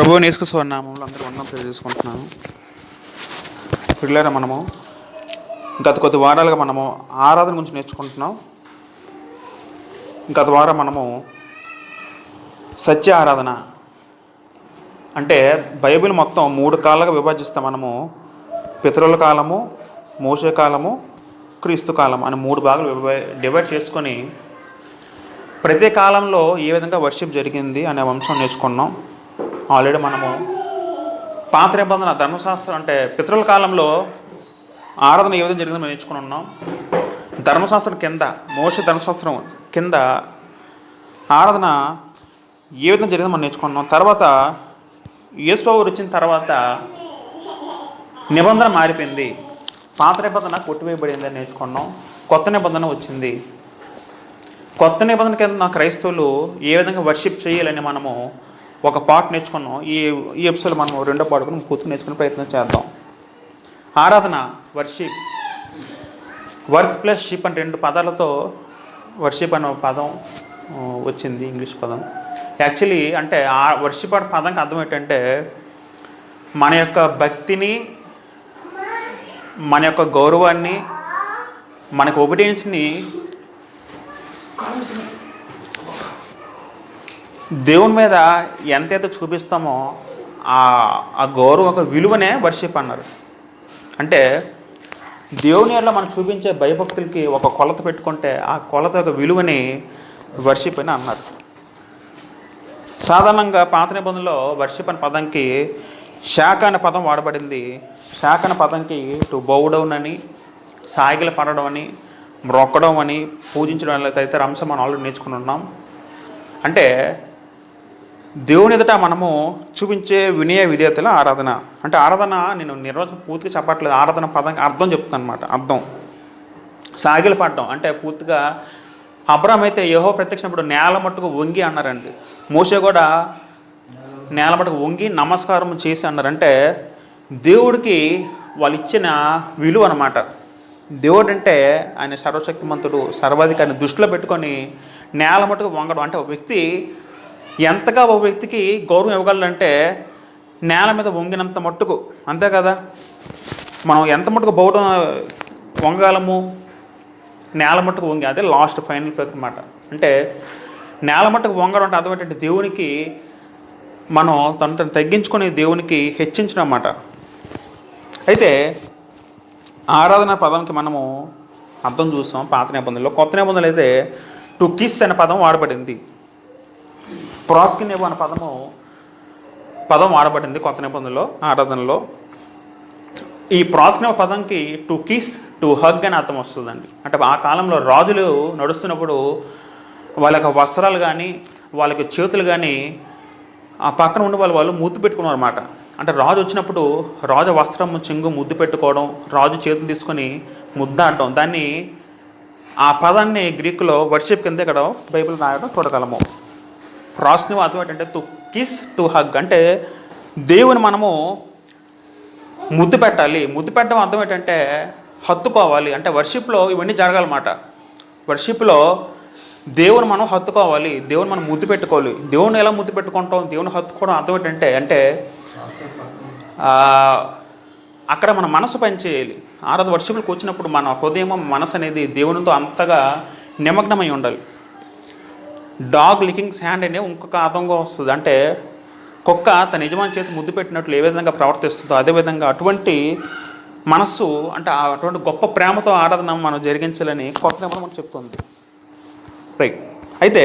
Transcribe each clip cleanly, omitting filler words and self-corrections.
ప్రభువు యేసుక్రీస్తు నామములో అందరూ వందనం తెలియజేసుకుంటున్నాను. పిల్లరా, మనము గత కొద్ది వారాలుగా మనము ఆరాధన గురించి నేర్చుకుంటున్నాం. గత వారం మనము సత్య ఆరాధన అంటే బైబిల్ మొత్తం 3 కాలాలుగా విభజిస్తాం. మనము పితరుల కాలము, మోషే కాలము, క్రీస్తు కాలం అని 3 భాగాలు డివైడ్ చేసుకొని ప్రతి కాలంలో ఏ విధంగా వర్షిప్ జరిగింది అనే అంశం నేర్చుకున్నాం. ఆల్రెడీ మనము పాత నిబంధన ధర్మశాస్త్రం అంటే పితరుల కాలంలో ఆరాధన ఏ విధంగా జరిగిందో నేర్చుకుని ఉన్నాం. ధర్మశాస్త్రం కింద, మోషే ధర్మశాస్త్రం కింద ఆరాధన ఏ విధంగా జరిగిందో మనం నేర్చుకున్నాం. తర్వాత యేసుప్రభువు వచ్చిన తర్వాత నిబంధన మారిపోయింది. పాత నిబంధన కొట్టివేయబడింది అని నేర్చుకున్నాం. కొత్త నిబంధన వచ్చింది. కొత్త నిబంధన కింద క్రైస్తవులు ఏ విధంగా వర్షిప్ చేయాలని మనము ఒక పార్ట్ నేర్చుకున్నాం. ఈ ఎపిసోడ్ మనం 2వ పార్ట్ పూర్తిగా నేర్చుకునే ప్రయత్నం చేద్దాం. ఆరాధన, వర్షిప్, వర్క్ ప్లస్ షిప్ అంటే 2 పదాలతో వర్షిప్ అనే పదం వచ్చింది, ఇంగ్లీష్ పదం. యాక్చువల్లీ అంటే ఆ వర్షిప్ అనే పదంకి అర్థం ఏంటంటే మన యొక్క భక్తిని, మన యొక్క గౌరవాన్ని, మనకు ఒబిడియన్స్ని దేవుని మీద ఎంతైతే చూపిస్తామో ఆ గౌరవం ఒక విలువనే వర్షిప్ అన్నారు. అంటే దేవుని వల్ల మనం చూపించే భయభక్తులకి ఒక కొలత పెట్టుకుంటే ఆ కొలత యొక్క విలువని వర్షిప్ అని అన్నారు. సాధారణంగా పాత నిబంధనలో వర్షిప్ అనే పదంకి శాఖ అనే పదం వాడబడింది. శాఖ అనే పదంకి టు బౌ డౌన్ అని, సాగిల పడడం అని, మ్రొక్కడం అని, పూజించడం అని తదితర అంశం మనం ఆల్రెడీ నేర్చుకుని ఉన్నాం. అంటే దేవుని ఎదుట మనము చూపించే వినయ విధేయతల ఆరాధన. అంటే ఆరాధన నేను నిర్వచనం పూర్తిగా చెప్పట్లేదు, ఆరాధన పదంకి అర్థం చెప్తాను అనమాట. అర్థం సాగిల పడడం అంటే పూర్తిగా అబ్రాహాము అయితే యెహోవా ప్రత్యక్షమైనప్పుడు నేల మట్టుకు వంగి అన్నారండి. మోషే కూడా నేల మట్టుకు వంగి నమస్కారం చేసి అన్నారంటే దేవుడికి వాళ్ళు ఇచ్చిన విలువ అనమాట. దేవుడు అంటే ఆయన సర్వశక్తిమంతుడు, సర్వాధికారిని దృష్టిలో పెట్టుకొని నేల మట్టుకు వంగడం. అంటే ఒక వ్యక్తి ఎంతగా ఒక వ్యక్తికి గౌరవం ఇవ్వగలంటే నేల మీద వంగినంత మట్టుకు, అంతే కదా. మనం ఎంత మట్టుకు బౌడం వంగగలము, నేల మట్టుకు వంగి, అదే లాస్ట్ ఫైనల్ ఫేక్ అనమాట. అంటే నేల మట్టుకు వంగడం అంటే అర్థం ఏంటంటే దేవునికి మనం తను తగ్గించుకొని దేవునికి హెచ్చించడం అన్నమాట. అయితే ఆరాధన పదంకి మనము అర్థం చూస్తాం పాత నిబంధనలో. కొత్త నిబంధనలు అయితే టు కిస్ అనే పదం వాడబడింది. ప్రాస్కినేవో అనే పదం వాడబడింది కొత్త నిబంధనలో ఆరాధనలో. ఈ ప్రాస్కినేవో పదంకి టు కిస్, టు హగ్ అని అర్థం వస్తుందండి. అంటే ఆ కాలంలో రాజులు నడుస్తున్నప్పుడు వాళ్ళ యొక్క వస్త్రాలు కానీ, వాళ్ళకి చేతులు కానీ ఆ పక్కన ఉండే వాళ్ళు ముద్దు పెట్టుకున్నారు అన్నమాట. అంటే రాజు వచ్చినప్పుడు రాజు వస్త్రం చెంగు ముద్దు పెట్టుకోవడం, రాజు చేతులు తీసుకొని ముద్దాడడం, దాన్ని ఆ పదాన్ని గ్రీకులో వర్షిప్ కింద ఇక్కడ బైబిల్ రాయడం చూడగలము. ప్రాస్కినేవో అర్థం ఏంటంటే టు కిస్, టు హగ్. అంటే దేవుని మనము ముద్దు పెట్టాలి. ముద్దు పెట్టడం అర్థం ఏంటంటే హత్తుకోవాలి. అంటే వర్షిప్లో ఇవన్నీ జరగాలన్నమాట. వర్షిప్లో దేవుని మనం హత్తుకోవాలి, దేవుని మనం ముద్దు పెట్టుకోవాలి. దేవుని ఎలా ముద్దు పెట్టుకుంటాం, దేవుని హత్తుకోవడం అర్థం ఏంటంటే అంటే అక్కడ మన మనసు పనిచేయాలి. ఆరాధన వర్షిప్లకు వచ్చినప్పుడు మన హృదయం, మనసు అనేది దేవునితో అంతగా నిమగ్నమై ఉండాలి. డాగ్ లికింగ్ హ్యాండ్ అనే ఇంకొక అర్థంగా వస్తుంది. అంటే కుక్క తన యజమాని చేతి ముద్దు పెట్టినట్లు ఏ విధంగా ప్రవర్తిస్తుందో అదేవిధంగా అటువంటి మనస్సు, అంటే అటువంటి గొప్ప ప్రేమతో ఆరాధన మనం జరిగించాలని కొత్త నిబంధన మనం చెప్తుంది. రైట్. అయితే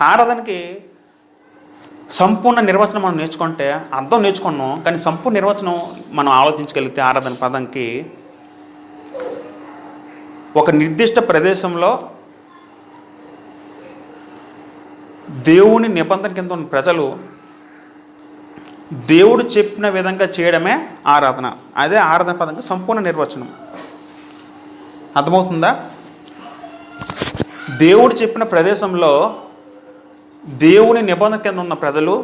ఆరాధనకి సంపూర్ణ నిర్వచనం మనం నేర్చుకుంటే అర్థం నేర్చుకున్నాం, కానీ సంపూర్ణ నిర్వచనం మనం ఆలోచించగలిగితే ఆరాధన పదంకి ఒక నిర్దిష్ట ప్రదేశంలో దేవుని నిబంధన కింద ఉన్న ప్రజలు దేవుడు చెప్పిన విధంగా చేయడమే ఆరాధన. అదే ఆరాధన పదంగా సంపూర్ణ నిర్వచనం. అర్థమవుతుందా? దేవుడు చెప్పిన ప్రదేశంలో దేవుని నిబంధన కింద ఉన్న ప్రజలు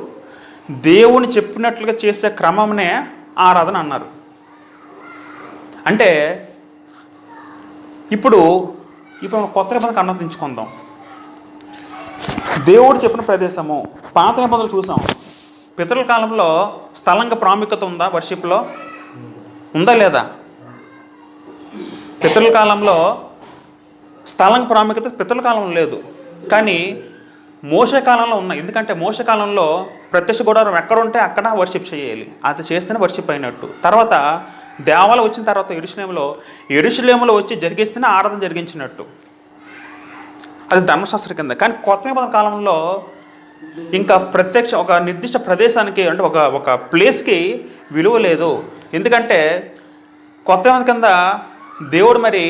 దేవుని చెప్పినట్లుగా చేసే క్రమంనే ఆరాధన అన్నారు. అంటే ఇప్పుడు కొత్త నిబంధనకు అన్వయించుకుందాం. దేవుడు చెప్పిన ప్రదేశము పాత నిబంధనలు చూసాం. పితరుల కాలంలో స్థలంగా ప్రాముఖ్యత ఉందా వర్షిప్లో? ఉందా లేదా? పితరుల కాలంలో స్థలంగా ప్రాముఖ్యత పితరుల కాలంలో లేదు, కానీ మోషే కాలంలో ఉన్నాయి. ఎందుకంటే మోషే కాలంలో ప్రత్యక్ష గుడారం ఎక్కడ ఉంటే అక్కడ వర్షిప్ చేయాలి, అది చేస్తేనే వర్షిప్ అయినట్టు. తర్వాత దేవాలయం వచ్చిన తర్వాత యెరూషలేములో వచ్చి జరిగిస్తేనే ఆరాధన జరిగించినట్టు, అది ధర్మశాస్త్ర కింద. కానీ కొత్త నిబంధన కాలంలో ఇంకా ప్రత్యక్ష ఒక నిర్దిష్ట ప్రదేశానికి అంటే ఒక ప్లేస్కి విలువ లేదు. ఎందుకంటే కొత్త నిబంధన కింద దేవుడు మరి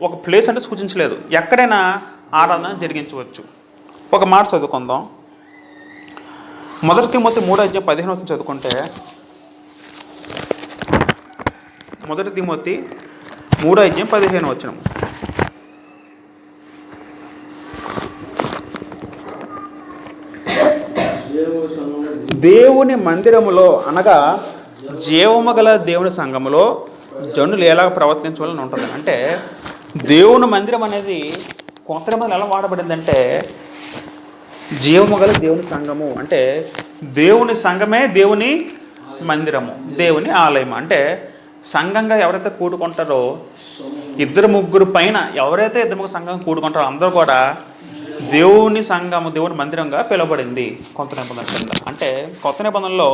ఒక ప్లేస్ అంటే సూచించలేదు, ఎక్కడైనా ఆరాధన జరిగించవచ్చు. ఒక మాట చదువుకుందాం. 1 తిమోతి 3:15 చదువుకుంటే, 1 తిమోతి 3:15 దేవుని మందిరములో అనగా జీవము గల దేవుని సంఘములో జనులు ఎలాగ ప్రవర్తించాలని ఉంటుంది. అంటే దేవుని మందిరం అనేది కొత్త నిబంధనలో ఎలా వాడబడిందంటే జీవము గల దేవుని సంఘము, అంటే దేవుని సంఘమే దేవుని మందిరము, దేవుని ఆలయం. అంటే సంఘంగా ఎవరైతే కూడుకుంటారో, 2-3 పైన ఎవరైతే 2-3 సంఘం కూడుకుంటారో అందరూ కూడా దేవుని సంఘము, దేవుని మందిరంగా పిలువబడింది కొత్త నిబంధన కింద. అంటే కొత్త నిబంధనలో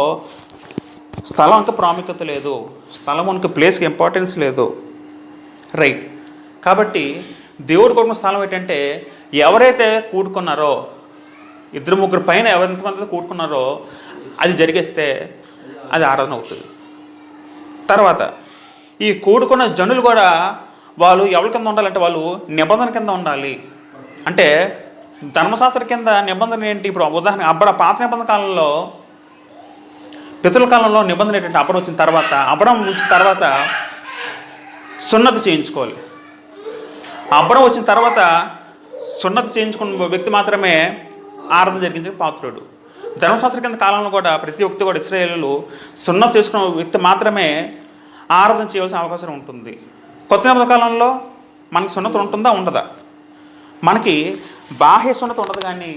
స్థలంకి ప్రాముఖ్యత లేదు, స్థలమునికి ప్లేస్కి ఇంపార్టెన్స్ లేదు, రైట్. కాబట్టి దేవుడు కొడుకున్న స్థలం ఏంటంటే ఎవరైతే కూడుకున్నారో, 2-3 పైన ఎంతమంది కూడుకున్నారో అది జరిగేస్తే అది ఆరాధన అవుతుంది. తర్వాత ఈ కూడుకున్న జనులు కూడా వాళ్ళు ఎవరి కింద ఉండాలంటే వాళ్ళు నిబంధన కింద ఉండాలి. అంటే ధర్మశాస్త్ర కింద నిబంధన ఏంటి? ఇప్పుడు ఉదాహరణ పాత నిబంధన కాలంలో, పితరుల కాలంలో నిబంధన ఏంటంటే అబ్రాం వచ్చిన తర్వాత సున్నతి చేయించుకోవాలి. అబ్రాం వచ్చిన తర్వాత సున్నతి చేయించుకున్న వ్యక్తి మాత్రమే ఆరాధన జరిగించే పాత్రుడు. ధర్మశాస్త్ర కింద కాలంలో కూడా ప్రతి వ్యక్తి కూడా ఇశ్రాయేలీయులు సున్నతి చేసుకున్న వ్యక్తి మాత్రమే ఆరాధన చేయవలసిన అవకాశం ఉంటుంది. కొత్త నిబంధన కాలంలో మనకి సున్నతి ఉంటుందా ఉండదా? మనకి బాహ్య సున్నతి ఉండదు, కానీ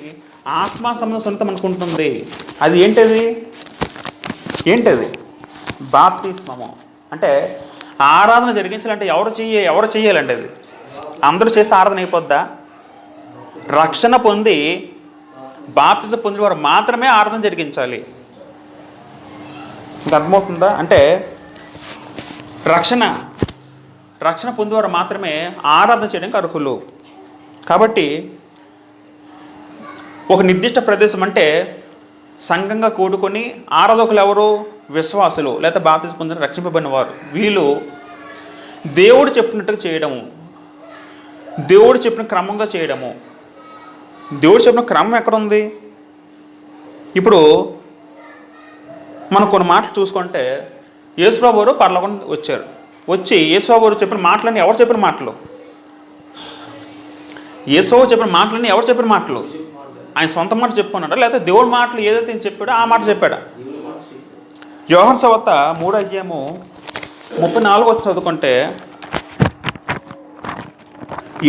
ఆత్మ సంబంధ సున్నతి మనకు ఉంటుంది. అది ఏంటది? బాప్తిస్మము. అంటే ఆరాధన జరిగించాలంటే ఎవరు చేయాలంటే అది అందరూ చేస్తే ఆరాధన అయిపోద్దా? రక్షణ పొంది బాప్తిజం పొందిన వారు మాత్రమే ఆరాధన జరిగించాలి. ఇంకా అర్థమవుతుందా? అంటే రక్షణ పొందేవారు మాత్రమే ఆరాధన చేయడానికి అర్హులు. కాబట్టి ఒక నిర్దిష్ట ప్రదేశం అంటే సంఘంగా కూడుకొని ఆరాధకులు ఎవరు? విశ్వాసులు లేదా బాప్తిజం పొందిన రక్షింపబడిన వారు. వీళ్ళు దేవుడు చెప్పినట్టుగా చేయడము, దేవుడు చెప్పిన క్రమంగా చేయడము. దేవుడు చెప్పిన క్రమం ఎక్కడుంది? ఇప్పుడు మనం కొన్ని మాటలు చూసుకుంటే, యేసుప్రభువు వారు పరలోకం వచ్చి యేసుప్రభువు వారు చెప్పిన మాటలన్నీ ఎవరు చెప్పిన మాటలు? యేసుప్రభువు చెప్పిన మాటలన్నీ ఎవరు చెప్పిన మాటలు? ఆయన సొంత మాట చెప్పుకున్నాడా, లేకపోతే దేవుడి మాటలు ఏదైతే చెప్పాడో ఆ మాట చెప్పాడా? యోహాను సువార్త 3:34 చదువుకుంటే,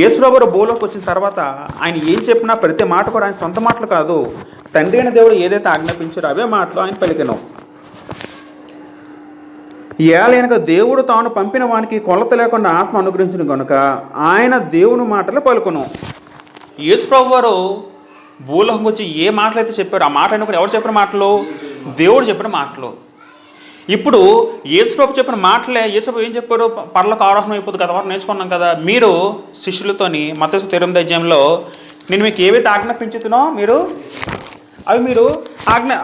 యేసుప్రభువు వారు భూలోకి వచ్చిన తర్వాత ఆయన ఏం చెప్పినా ప్రతి మాట కూడా ఆయన సొంత మాటలు కాదు, తండ్రి అయిన దేవుడు ఏదైతే ఆజ్ఞాపించారో అవే మాటలు ఆయన పలికెను. ఏలైనగా దేవుడు తాను పంపిన వానికి కొలత లేకుండా ఆత్మ అనుగ్రహించిన కనుక ఆయన దేవుని మాటలు పలుకును. యేసుప్రభువు వారు భూలోకం వచ్చి ఏ మాటలు అయితే చెప్పారో ఆ మాట అనుకుని ఎవరు చెప్పిన మాటలు? దేవుడు చెప్పిన మాటలు. ఇప్పుడు యేసుప్రభు చెప్పిన మాటలే. యేసుప్రభు ఏం చెప్పారు? పరలోక ఆరోహణం అయిపోతుంది కదా, వారు నేర్చుకున్నాం కదా. మీరు శిష్యులతోని మత్తయి 8:8 నేను మీకు ఏవైతే ఆజ్ఞాపించుతున్నో మీరు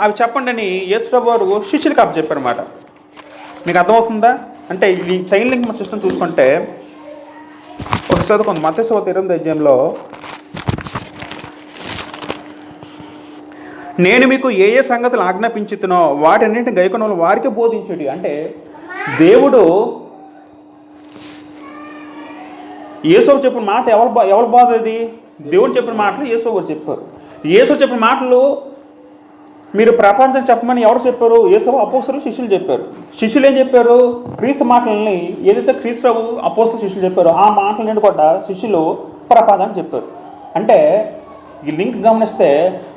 అవి చెప్పండి అని యేసుప్రభు వారు శిష్యులకు చెప్పారన్నమాట. మీకు అర్థమవుతుందా? అంటే ఈ చైన్ లింక్ సిస్టమ్ చూసుకుంటే ఒక చదువుకుంది మత్తయి 8:8 నేను మీకు ఏ సంగతులు ఆజ్ఞాపించుతున్నో వాటన్నింటిని గైకొనలు వారికి బోధించుడి. అంటే దేవుడు యేసు చెప్పిన మాట ఎవరు బాధ? అది దేవుడు చెప్పిన మాటలు యేసు గారు చెప్పారు. యేసు చెప్పిన మాటలు మీరు ప్రపంచం చెప్పమని ఎవరు చెప్పారు? యేసు అపోస్తలులు శిష్యులు చెప్పారు. శిష్యులు ఏం చెప్పారు? క్రీస్తు మాటలని ఏదైతే క్రీస్తు ప్రభు అపోస్తలు శిష్యులు చెప్పారో ఆ మాటలన్నీ కూడా శిష్యులు ప్రపంచాన్ని చెప్పారు. అంటే ఈ లింక్ గమనిస్తే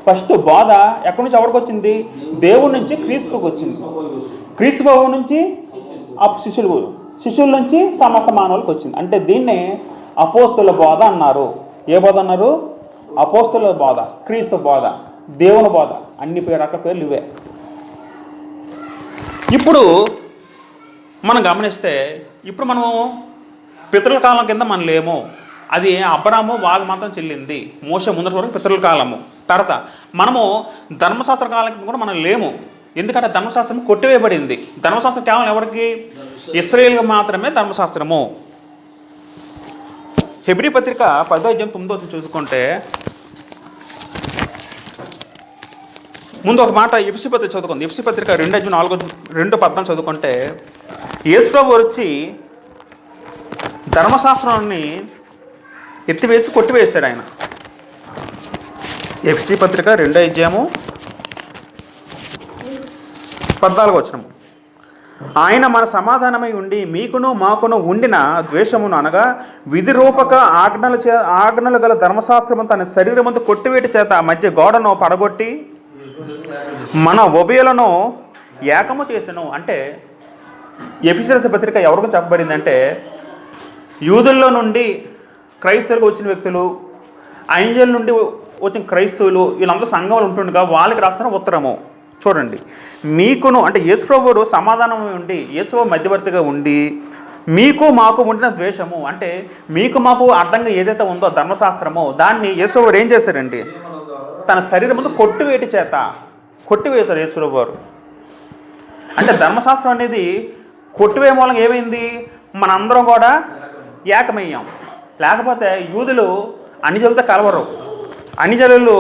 ఫస్ట్ బోధ ఎక్కడి నుంచి ఎవరికి వచ్చింది? దేవుడి నుంచి క్రీస్తుకు వచ్చింది. క్రీస్తు బాబు నుంచి శిష్యుల నుంచి సమస్త మానవులకు వచ్చింది. అంటే దీన్నే అపోస్తుల బోధ అన్నారు. ఏ బోధ అన్నారు? అపోస్తుల బోధ, క్రీస్తు బోధ, దేవుని బోధ, అన్ని రకాల పేర్లు ఇవే. ఇప్పుడు మనం గమనిస్తే ఇప్పుడు మనము పితరుల కాలం కింద మనం లేము. అది అబ్రాము వాళ్ళు మాత్రం చెల్లింది. మోషే ముందటి వరకు పితరుల కాలము. తర్వాత మనము ధర్మశాస్త్ర కాలం కింద కూడా మనం లేము. ఎందుకంటే ధర్మశాస్త్రం కొట్టివేయబడింది. ధర్మశాస్త్రం కేవలం ఎవరికి? ఇశ్రాయేలుకు మాత్రమే ధర్మశాస్త్రము. హెబ్రీ పత్రిక 10:9 చూసుకుంటే ముందు ఒక మాట ఎఫ్సీ పత్రిక చదువుకుంది. ఎఫ్సీ పత్రిక 2:14 చదువుకుంటే యేసు ప్రభువు వచ్చి ధర్మశాస్త్రాన్ని ఎత్తివేసి కొట్టివేశాడు ఆయన. ఎఫ్సీ పత్రిక 2:14 ఆయన మన సమాధానమై ఉండి మీకును మాకును ఉండిన ద్వేషమును అనగా విధి రూపక ఆజ్ఞలు గల ధర్మశాస్త్రము తన శరీరమంతా కొట్టివేటి చేత మధ్య గోడను పడగొట్టి మన ఉభయులను ఏకము చేసెను. అంటే ఎఫెసీయుల పత్రిక ఎవరికి చెప్పబడిందంటే యూదుల్లో నుండి క్రైస్తవులకు వచ్చిన వ్యక్తులు, ఐంజల నుండి వచ్చిన క్రైస్తవులు, వీళ్ళందరూ సంఘంలో ఉంటుండగా వాళ్ళకి రాస్తున్న ఉత్తరము చూడండి. మీకును అంటే యేసుప్రభువు సమాధానం ఉండి యేసుప్రభువు మధ్యవర్తిగా ఉండి మీకు మాకు ఉండిన ద్వేషము, అంటే మీకు మాకు అడ్డంగా ఏదైతే ఉందో ధర్మశాస్త్రమో దాన్ని యేసుప్రభువు ఏం చేశారండి? తన శరీరం ముందు కొట్టివేశారు యేసుప్రభువు వారు. అంటే ధర్మశాస్త్రం అనేది కొట్టివే మూలంగా ఏమైంది? మనందరం కూడా ఏకమయ్యాం. లేకపోతే యూదులు అన్ని జనులతో కలవరు, అన్ని జనులు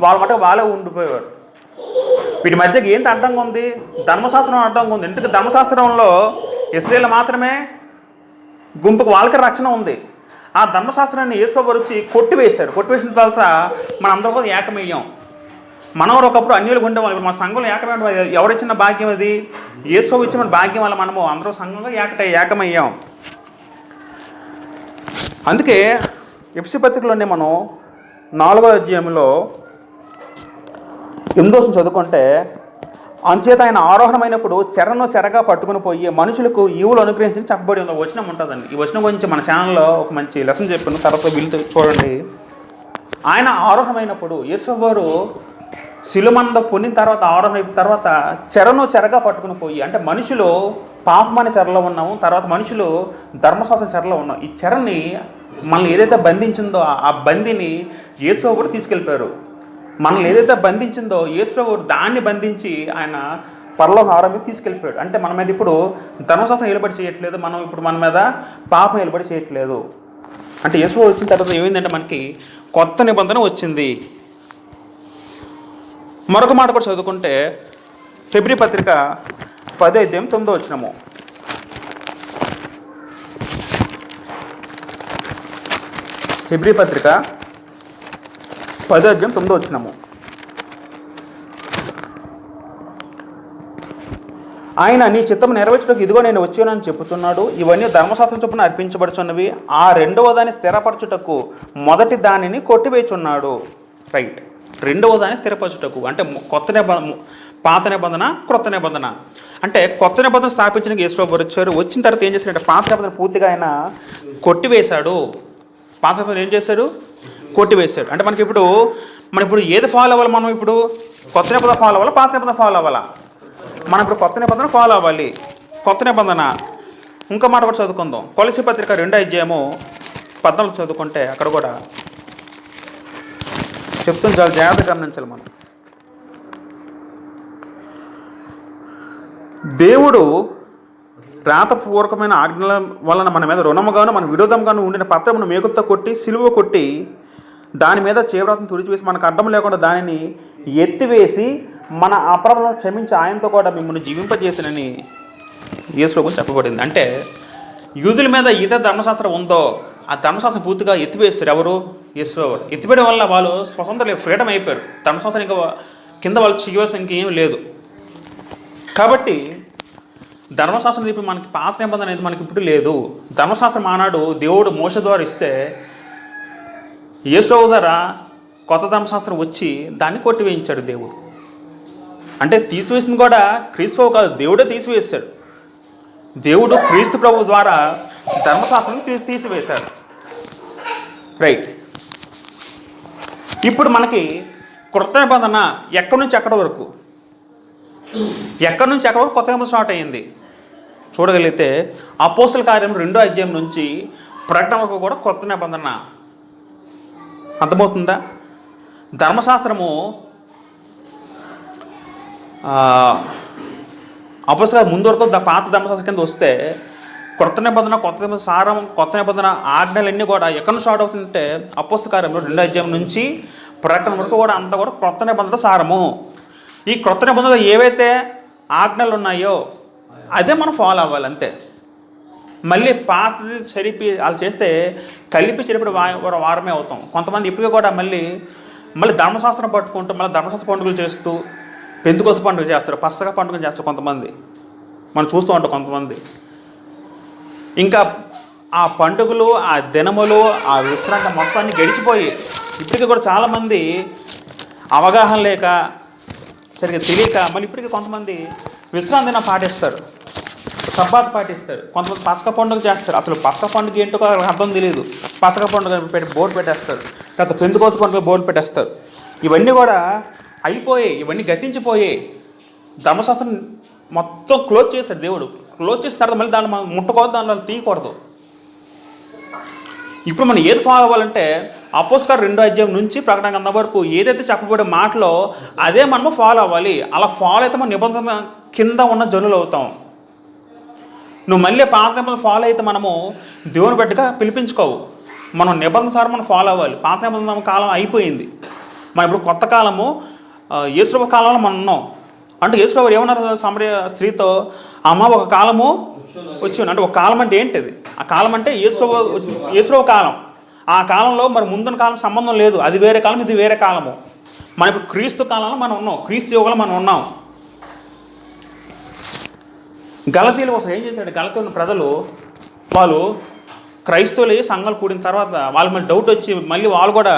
వాళ్ళ మటుకు వాళ్ళే ఉండిపోయేవారు. వీటి మధ్యకి ఏంటి అడ్డంగా ఉంది? ధర్మశాస్త్రం అడ్డంగా ఉంది. ఎందుకంటే ధర్మశాస్త్రంలో ఇశ్రాయేలు మాత్రమే గుంపుకు వాళ్ళకి రక్షణ ఉంది. ఆ ధర్మశాస్త్రాన్ని యేసుప్రభువు వచ్చి కొట్టివేశారు. కొట్టివేసిన తర్వాత మనందరం కూడా ఏకమయ్యాం. మనం ఒకప్పుడు అన్యులుగా ఉండేవాళ్ళు. మన సంఘంలో ఏకమైన ఎవరిచ్చిన భాగ్యం అది? యేసుప్రభువు ఇచ్చిన భాగ్యం వల్ల మనము అందరూ సంఘంలో ఏకమయ్యాం. అందుకే ఎఫెసీ పత్రికలోనే మనం 4వ అధ్యాయంలో 8 చదువుకుంటే అంచేత ఆయన ఆరోహణమైనప్పుడు చెరగా పట్టుకుని పోయి మనుషులకు ఈవులు అనుగ్రహించి చెప్పబడి ఉంది. వచనం ఉంటుందండి. ఈ వచనం గురించి మన ఛానల్లో ఒక మంచి లెసన్ చెప్పాను, తర్వాత వీళ్ళతో చూడండి. ఆయన ఆరోహణమైనప్పుడు యేసుప్రభువు శిలుమంద పొందిన తర్వాత ఆరోహణ తర్వాత చెరగా పట్టుకుని పోయి, అంటే మనుషులు పాపమనే చెరలో ఉన్నాము, తర్వాత మనుషులు ధర్మశాస్త్రం చెరలో ఉన్నాం. ఈ చెరని మనల్ని ఏదైతే బంధించిందో ఆ బందిని యేసుప్రభువు కూడా తీసుకెళ్ళిపోయారు. మనల్ని ఏదైతే బంధించిందో యేసుప్రభువు దాన్ని బంధించి ఆయన పరలోక ఆరోగ్యం తీసుకెళ్ళిపోయాడు. అంటే మన మీద ఇప్పుడు ధర్మశాస్త్రం ఏలుబడి చేయట్లేదు, మనం ఇప్పుడు మన మీద పాపం ఏలుబడి చేయట్లేదు. అంటే యేసుప్రభువు వచ్చిన తర్వాత ఏమైందంటే మనకి కొత్త నిబంధన వచ్చింది. మరొక మాట కూడా చదువుకుంటే హెబ్రీ పత్రిక 10:9 హెబ్రీ పత్రిక 10:9 ఆయన నీ చిత్తము నెరవేర్చడానికి ఇదిగో నేను వచ్చానని చెప్పుతున్నాడు. ఇవన్నీ ధర్మశాస్త్రం చొప్పున అర్పించబడుచున్నవి. ఆ రెండవ దాన్ని స్థిరపరచుటకు మొదటి దానిని కొట్టివేచున్నాడు. రైట్, రెండవ దాన్ని స్థిరపరచుటకు అంటే పాత నిబంధన క్రొత్త నిబంధన. అంటే కొత్త నిబంధన స్థాపించడానికి యేసుప్రభువు వచ్చారు. వచ్చిన తర్వాత ఏం చేశాడంటే పాత నిబంధన పూర్తిగా ఆయన కొట్టివేశాడు. పాత నిబంధన ఏం చేశాడు? కొట్టివేశాడు. అంటే మనం ఇప్పుడు ఏది ఫాలో అవ్వాలి? మనం ఇప్పుడు కొత్త నిబంధన ఫాలో అవ్వాలా, పాత నిబంధన ఫాలో అవ్వాలా? మనం ఇప్పుడు కొత్త నిబంధన ఫాలో అవ్వాలి. కొత్త నిబంధన ఇంకో మాట కూడా చదువుకుందాం. కొలసీ పత్రిక 2:14 చదువుకుంటే అక్కడ కూడా చెప్తుంది, చాలా జాగ్రత్తగా గమనించాలి మనం. దేవుడు రాతపూర్వకమైన ఆజ్ఞల వలన మన మీద రుణముగాను మన విరోధంగాను ఉండిన పత్రమును మేకుతో కొట్టి సిలువ కొట్టి దాని మీద చేవ్రాతను తుడిచివేసి మనకు అడ్డం లేకుండా దానిని ఎత్తివేసి మన అపరాధములను క్షమించి ఆయనతో కూడా మిమ్మల్ని జీవింపజేసినని యేసుప్రభువు చెప్పబడింది. అంటే యూదుల మీద ఏదైతే ధర్మశాస్త్రం ఉందో ఆ ధర్మశాస్త్రం పూర్తిగా ఎత్తివేస్తారు. ఎవరు? యేసుప్రభువు. ఎత్తివేయడం వల్ల వాళ్ళు స్వతంత్ర ఫ్రీడమ్ అయిపోయారు. ధర్మశాస్త్రం ఇంకా కింద వాళ్ళు చేయవలసిన ఇంకేం లేదు. కాబట్టి ధర్మశాస్త్రం ఇప్పుడు మనకి పాత నిబంధన అనేది మనకి ఇప్పుడు లేదు. ధర్మశాస్త్రం ఆనాడు దేవుడు మోషే ద్వారా ఇస్తే యేసుప్రభువు ద్వారా కొత్త ధర్మశాస్త్రం వచ్చి దాన్ని కొట్టివేయించాడు దేవుడు. అంటే తీసివేసింది కూడా క్రీస్తు ప్రభు కాదు, దేవుడే తీసివేశాడు. దేవుడు క్రీస్తు ప్రభు ద్వారా ధర్మశాస్త్రం తీసివేశాడు. రైట్. ఇప్పుడు మనకి కొత్త నిబంధన ఎక్కడి నుంచి ఎక్కడి వరకు కొత్త నిబంధన స్టార్ట్ అయ్యింది చూడగలిగితే అపోస్తల కార్యం 2వ అధ్యాయం నుంచి ప్రకటన వరకు కూడా కొత్త నిబంధన. అర్థమవుతుందా? ధర్మశాస్త్రము అపోస్తల ముందు వరకు పాత ధర్మశాస్త్రం కింద వస్తే కొత్త నిబంధన సారం, కొత్త నిబంధన ఆజ్ఞలన్నీ కూడా ఎక్కడి నుంచి స్టార్ట్ అవుతుందంటే అపోస్తల కార్యంలో 2వ అధ్యాయం నుంచి ప్రకటన వరకు కూడా అంతా కూడా కొత్త నిబంధన సారము. ఈ కొత్త నిబంధనలు ఏవైతే ఆజ్ఞలు ఉన్నాయో అదే మనం ఫాలో అవ్వాలి అంతే. మళ్ళీ పాతది చెరిపి వాళ్ళు చేస్తే కలిపి చెరిపి వారమే అవుతాం. కొంతమంది ఇప్పటికీ కూడా మళ్ళీ ధర్మశాస్త్రం పట్టుకుంటూ మళ్ళీ ధర్మశాస్త్ర పండుగలు చేస్తూ పెంతుకొస్త పండుగ చేస్తారు, పసగా పండుగలు చేస్తారు కొంతమంది. మనం చూస్తూ ఉంటాం కొంతమంది. ఇంకా ఆ పండుగలు, ఆ దినములు, ఆ విశ్రాంతి మొత్తాన్ని గడిచిపోయి ఇప్పటికీ కూడా చాలామంది అవగాహన లేక సరిగ్గా తెలియక మళ్ళీ ఇప్పటికీ కొంతమంది విశ్రాంతి దినం పాటిస్తారు, సబ్బాత్ పాటిస్తారు, కొంతమంది పసక పండుగ చేస్తారు. అసలు పసక పండుగ ఏంటో అర్థం తెలియదు. పసక పండుగ బోర్డు పెట్టేస్తారు, తర్వాత పెంతుకోత పండుగ బోర్డు పెట్టేస్తారు. ఇవన్నీ కూడా అయిపోయాయి, ఇవన్నీ గతించిపోయాయి. ధర్మశాస్త్రం మొత్తం క్లోజ్ చేశాడు దేవుడు. క్లోజ్ చేసిన తర్వాత మళ్ళీ దాన్ని మనం ముట్టకూడదు, దానిలో తీయకూడదు. ఇప్పుడు మనం ఏది ఫాలో అవ్వాలంటే అపోస్తల కార్యం 2వ అధ్యాయం నుంచి ప్రకటన గ్రంథం వరకు ఏదైతే చెప్పబడే మాటలో అదే మనము ఫాలో అవ్వాలి. అలా ఫాలో అయితే మనం నిబంధన కింద ఉన్న జనులు అవుతాం. నువ్వు మళ్ళీ పాత నిబంధన ఫాలో అయితే మనము దేవుని బిడ్డగా పిలిపించుకోవు. మనం నిబంధన సార్ మనం ఫాలో అవ్వాలి. పాత నిబంధన కాలం అయిపోయింది. మనం ఇప్పుడు కొత్త కాలము యేసుప్రభు కాలంలో మనం ఉన్నాం. అంటే యేసుప్రభు ఏమన్నారు సమరయ స్త్రీతో, అమ్మ ఒక కాలము వచ్చింది. అంటే ఒక కాలం అంటే ఏంటిది? ఆ కాలం అంటే యేసుప్రభు కాలం. ఆ కాలంలో మరి ముందున్న కాలం సంబంధం లేదు. అది వేరే కాలం, ఇది వేరే కాలము. మన ఇప్పుడు క్రీస్తు కాలంలో మనం ఉన్నాం, క్రీస్తు యుగంలో మనం ఉన్నాం. గలతీయులు ఒకసారి ఏం చేశాడు, గలతీయుల ప్రజలు వాళ్ళు క్రైస్తవులు సంఘాలు కూడిన తర్వాత వాళ్ళకి మళ్ళీ డౌట్ వచ్చి మళ్ళీ వాళ్ళు కూడా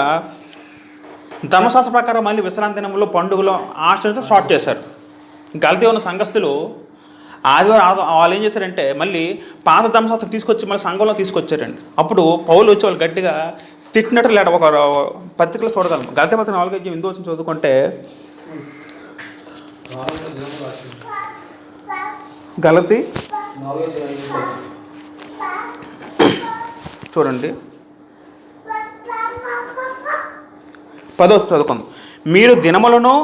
ధర్మశాస్త్ర ప్రకారం మళ్ళీ విశ్రాంతి దినంలో పండుగలు ఆచరించడం స్టార్ట్ చేశారు. గలతీయులు ఉన్న సంఘస్థులు ఆదివారం వాళ్ళు ఏం చేశారంటే మళ్ళీ పాత ధర్మశాస్త్రం తీసుకొచ్చి మళ్ళీ సంఘంలో తీసుకొచ్చారండి. అప్పుడు పౌలు వచ్చి వాళ్ళు గట్టిగా తిట్టినట్టు లేట ఒక పత్రికలో చూడగలం. గలతీ పత్రిక 4వ అధ్యాయం 8వ వచనం చదువుకుంటే, గలతీ చూడండి 10వ చదువుకుందాం. మీరు దినములను,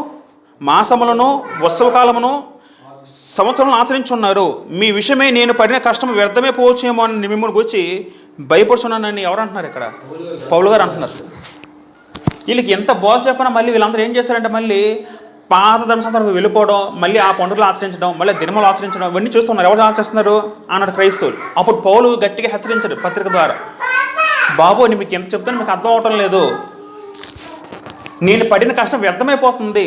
మాసములను, ఉత్సవకాలమును, సంవత్సరంలో ఆచరించున్నారు. మీ విషయమై నేను పడిన కష్టం వ్యర్థమే పోవచ్చేమో అని మిమ్మల్ని గురించి భయపడుచున్నానని ఎవరు అంటున్నారు? ఇక్కడ పౌలు గారు అంటున్నారు. వీళ్ళకి ఎంత బోధ చెప్పినా మళ్ళీ వీళ్ళందరూ ఏం చేశారంటే మళ్ళీ పాత ధర్మశాస్త్రం వెళ్ళిపోవడం, మళ్ళీ ఆ పండుగలు ఆచరించడం, మళ్ళీ దినములు ఆచరించడం, ఇవన్నీ చూస్తున్నారు. ఎవరు ఆచరిస్తున్నారు అన్నాడు క్రైస్తవులు. అప్పుడు పౌలు గట్టిగా హెచ్చరించాడు పత్రిక ద్వారా, బాబు నేను మీకు ఎంత చెప్తాను మీకు అర్థం అవటం లేదు, నేను పడిన కష్టం వ్యర్థమైపోతుంది,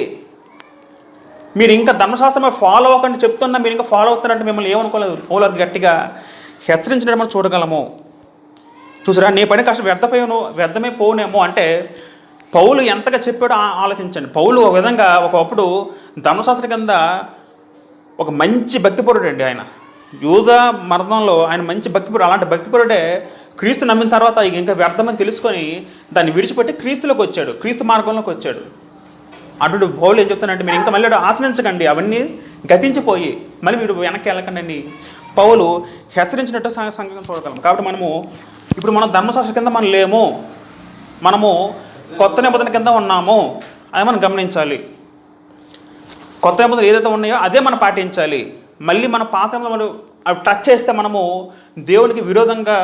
మీరు ఇంకా ధర్మశాస్త్రం ఫాలో అవ్వకండి చెప్తున్నా, మీరు ఇంకా ఫాలో అవుతారంటే మిమ్మల్ని ఏమనుకోలేదు. పౌలు గట్టిగా హెచ్చరించడం మనం చూడగలము. చూసారా, నీ పడిన కష్టం వ్యర్థమై పోనేమో అంటే పౌలు ఎంతగా చెప్పాడో ఆలోచించండి. పౌలు ఒక విధంగా ఒకప్పుడు ధర్మశాస్త్రం కింద ఒక మంచి భక్తిపరుడు అండి. ఆయన యూద మరణంలో ఆయన మంచి భక్తిపరుడు. అలాంటి భక్తిపరుడే క్రీస్తు నమ్మిన తర్వాత ఇంకా వ్యర్థమని తెలుసుకొని దాన్ని విడిచిపెట్టి క్రీస్తులోకి వచ్చాడు, క్రీస్తు మార్గంలోకి వచ్చాడు. అటు పౌలు ఏం చెప్తానంటే మీరు ఇంకా మళ్ళీ ఆచరించకండి, అవన్నీ గతించిపోయి మళ్ళీ మీరు వెనక్కి వెళ్ళకండి అని పౌలు హెచ్చరించినట్టు సంఘం చూడగలం. కాబట్టి ఇప్పుడు మనం ధర్మశాస్త్రం కింద మనం లేము, మనము కొత్త నిబంధన కింద ఉన్నాము. అది మనం గమనించాలి. కొత్త నిబంధనలు ఏదైతే ఉన్నాయో అదే మనం పాటించాలి. మళ్ళీ మన పాత నిబంధనలు అవి టచ్ చేస్తే మనము దేవునికి విరోధంగా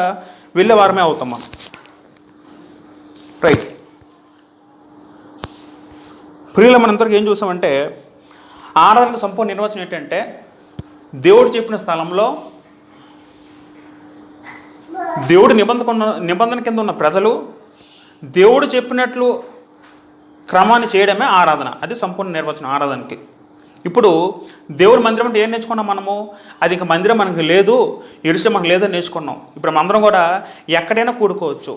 వెళ్ళే వారమే అవుతాం మనం. రైట్. ప్రియుల మనంతరికి ఏం చూసామంటే ఆరాధనకు సంపూర్ణ నిర్వచనం ఏంటంటే దేవుడు చెప్పిన స్థలంలో దేవుడు నిబంధన కింద ఉన్న ప్రజలు దేవుడు చెప్పినట్లు క్రమాన్ని చేయడమే ఆరాధన. అది సంపూర్ణ నిర్వచనం ఆరాధనకి. ఇప్పుడు దేవుడి మందిరం అంటే ఏం నేర్చుకున్నాం మనము? అది ఇంకా మందిరం మనకి లేదు, ఎరుసలేం మనకు లేదని నేర్చుకున్నాం. ఇప్పుడు మనందరం కూడా ఎక్కడైనా కూడుకోవచ్చు,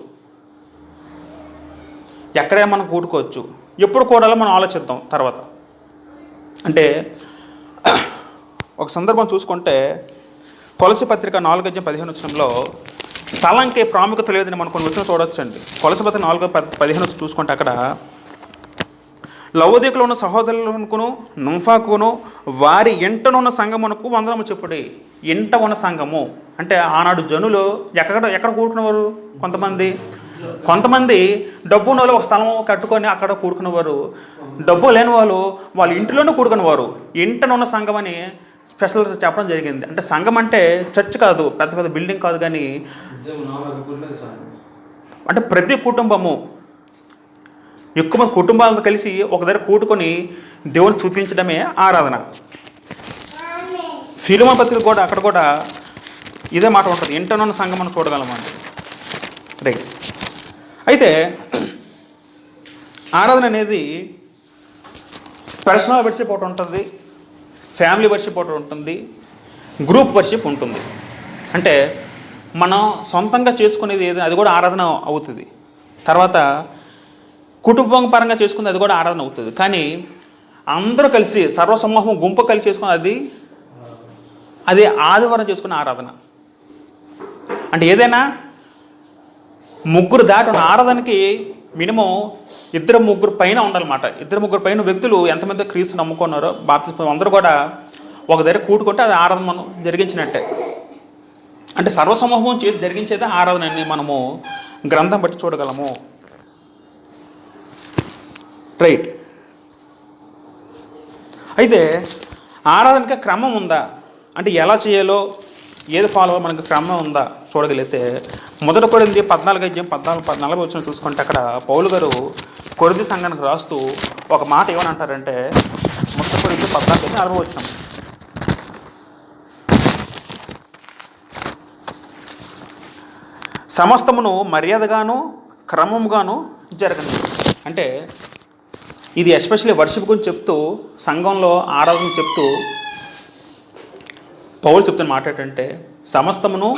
ఎక్కడైనా మనం కూడుకోవచ్చు, ఎప్పుడు కూడాలో మనం ఆలోచిద్దాం తర్వాత. అంటే ఒక సందర్భం చూసుకుంటే కొలసి పత్రిక 4:15 తలంకే ప్రాముఖ్యత లేదని మనం కొన్ని వచ్చిన చూడొచ్చండి. కొలసి పత్రిక 4:15 చూసుకుంటే అక్కడ లవోదికలో ఉన్న సహోదరులకును నుంఫాకును వారి ఇంటనున్న సంఘమునకు వందనము చెప్పుడి. ఇంట ఉన్న సంఘము అంటే ఆనాడు జనులు ఎక్కడ కూడుకునేవారు? కొంతమంది డబ్బు ఉన్న వాళ్ళు ఒక స్థలం కట్టుకొని అక్కడ కూడుకునేవారు. డబ్బు లేని వాళ్ళు వాళ్ళ ఇంటిలోనే కూడుకునేవారు. ఇంటనున్న సంఘం అని స్పెషల్ చెప్పడం జరిగింది. అంటే సంఘం అంటే చర్చ్ కాదు, పెద్ద పెద్ద బిల్డింగ్ కాదు, కానీ అంటే ప్రతి కుటుంబము, ఎక్కువ మంది కుటుంబాలతో కలిసి ఒక దగ్గర కూడుకొని దేవుని స్తుతించడమే ఆరాధన. ఫిలిమోను పత్రిక కూడా అక్కడ కూడా ఇదే మాట ఉంటుంది, ఇంటనున్న సంఘం అని చూడగలమండి. రైట్. అయితే ఆరాధన అనేది పర్సనల్ వర్షిప్ ఒకటి ఉంటుంది, ఫ్యామిలీ వర్షిప్ ఒకటి ఉంటుంది, గ్రూప్ వర్షిప్ ఉంటుంది. అంటే మనం సొంతంగా చేసుకునేది ఏది అది కూడా ఆరాధన అవుతుంది. తర్వాత కుటుంబం పరంగా చేసుకునేది అది కూడా ఆరాధన అవుతుంది. కానీ అందరూ కలిసి సర్వసమూహం గుంపు కలిసి చేసుకుని అది ఆదివారం చేసుకునే ఆరాధన. అంటే ఏదైనా ముగ్గురు దాటి ఉన్న ఆరాధనకి మినిమం 2-3 పైన ఉండాలన్నమాట. 2-3 పైన వ్యక్తులు ఎంతమంది క్రీస్తు నమ్ముకున్నారో బాప్తిస్మం అందరూ కూడా ఒక దగ్గర కూడుకుంటే అది ఆరాధన మనం జరిగించినట్టే. అంటే సర్వసమూహం చేసి జరిగించేదే ఆరాధన అని మనము గ్రంథం బట్టి చూడగలము. రైట్. అయితే ఆరాధనకి క్రమం ఉందా అంటే ఎలా చేయాలో ఏది ఫాలో మనకి క్రమం ఉందా చూడగలిగితే మొదటి కొరింథీ 14:14-40 చూసుకుంటే అక్కడ పౌలు గారు కొరింథీ సంఘానికి రాస్తూ ఒక మాట ఏమని అంటారంటే, మొదటి కొరింథీ 14:40 సమస్తమును మర్యాదగాను క్రమముగాను జరగండి. అంటే ఇది ఎస్పెషల్లీ వర్షిప్ గురించి చెప్తూ, సంఘంలో ఆరాధన చెప్తూ పౌలు చెప్తున్న మాట ఏంటంటే సమస్తమును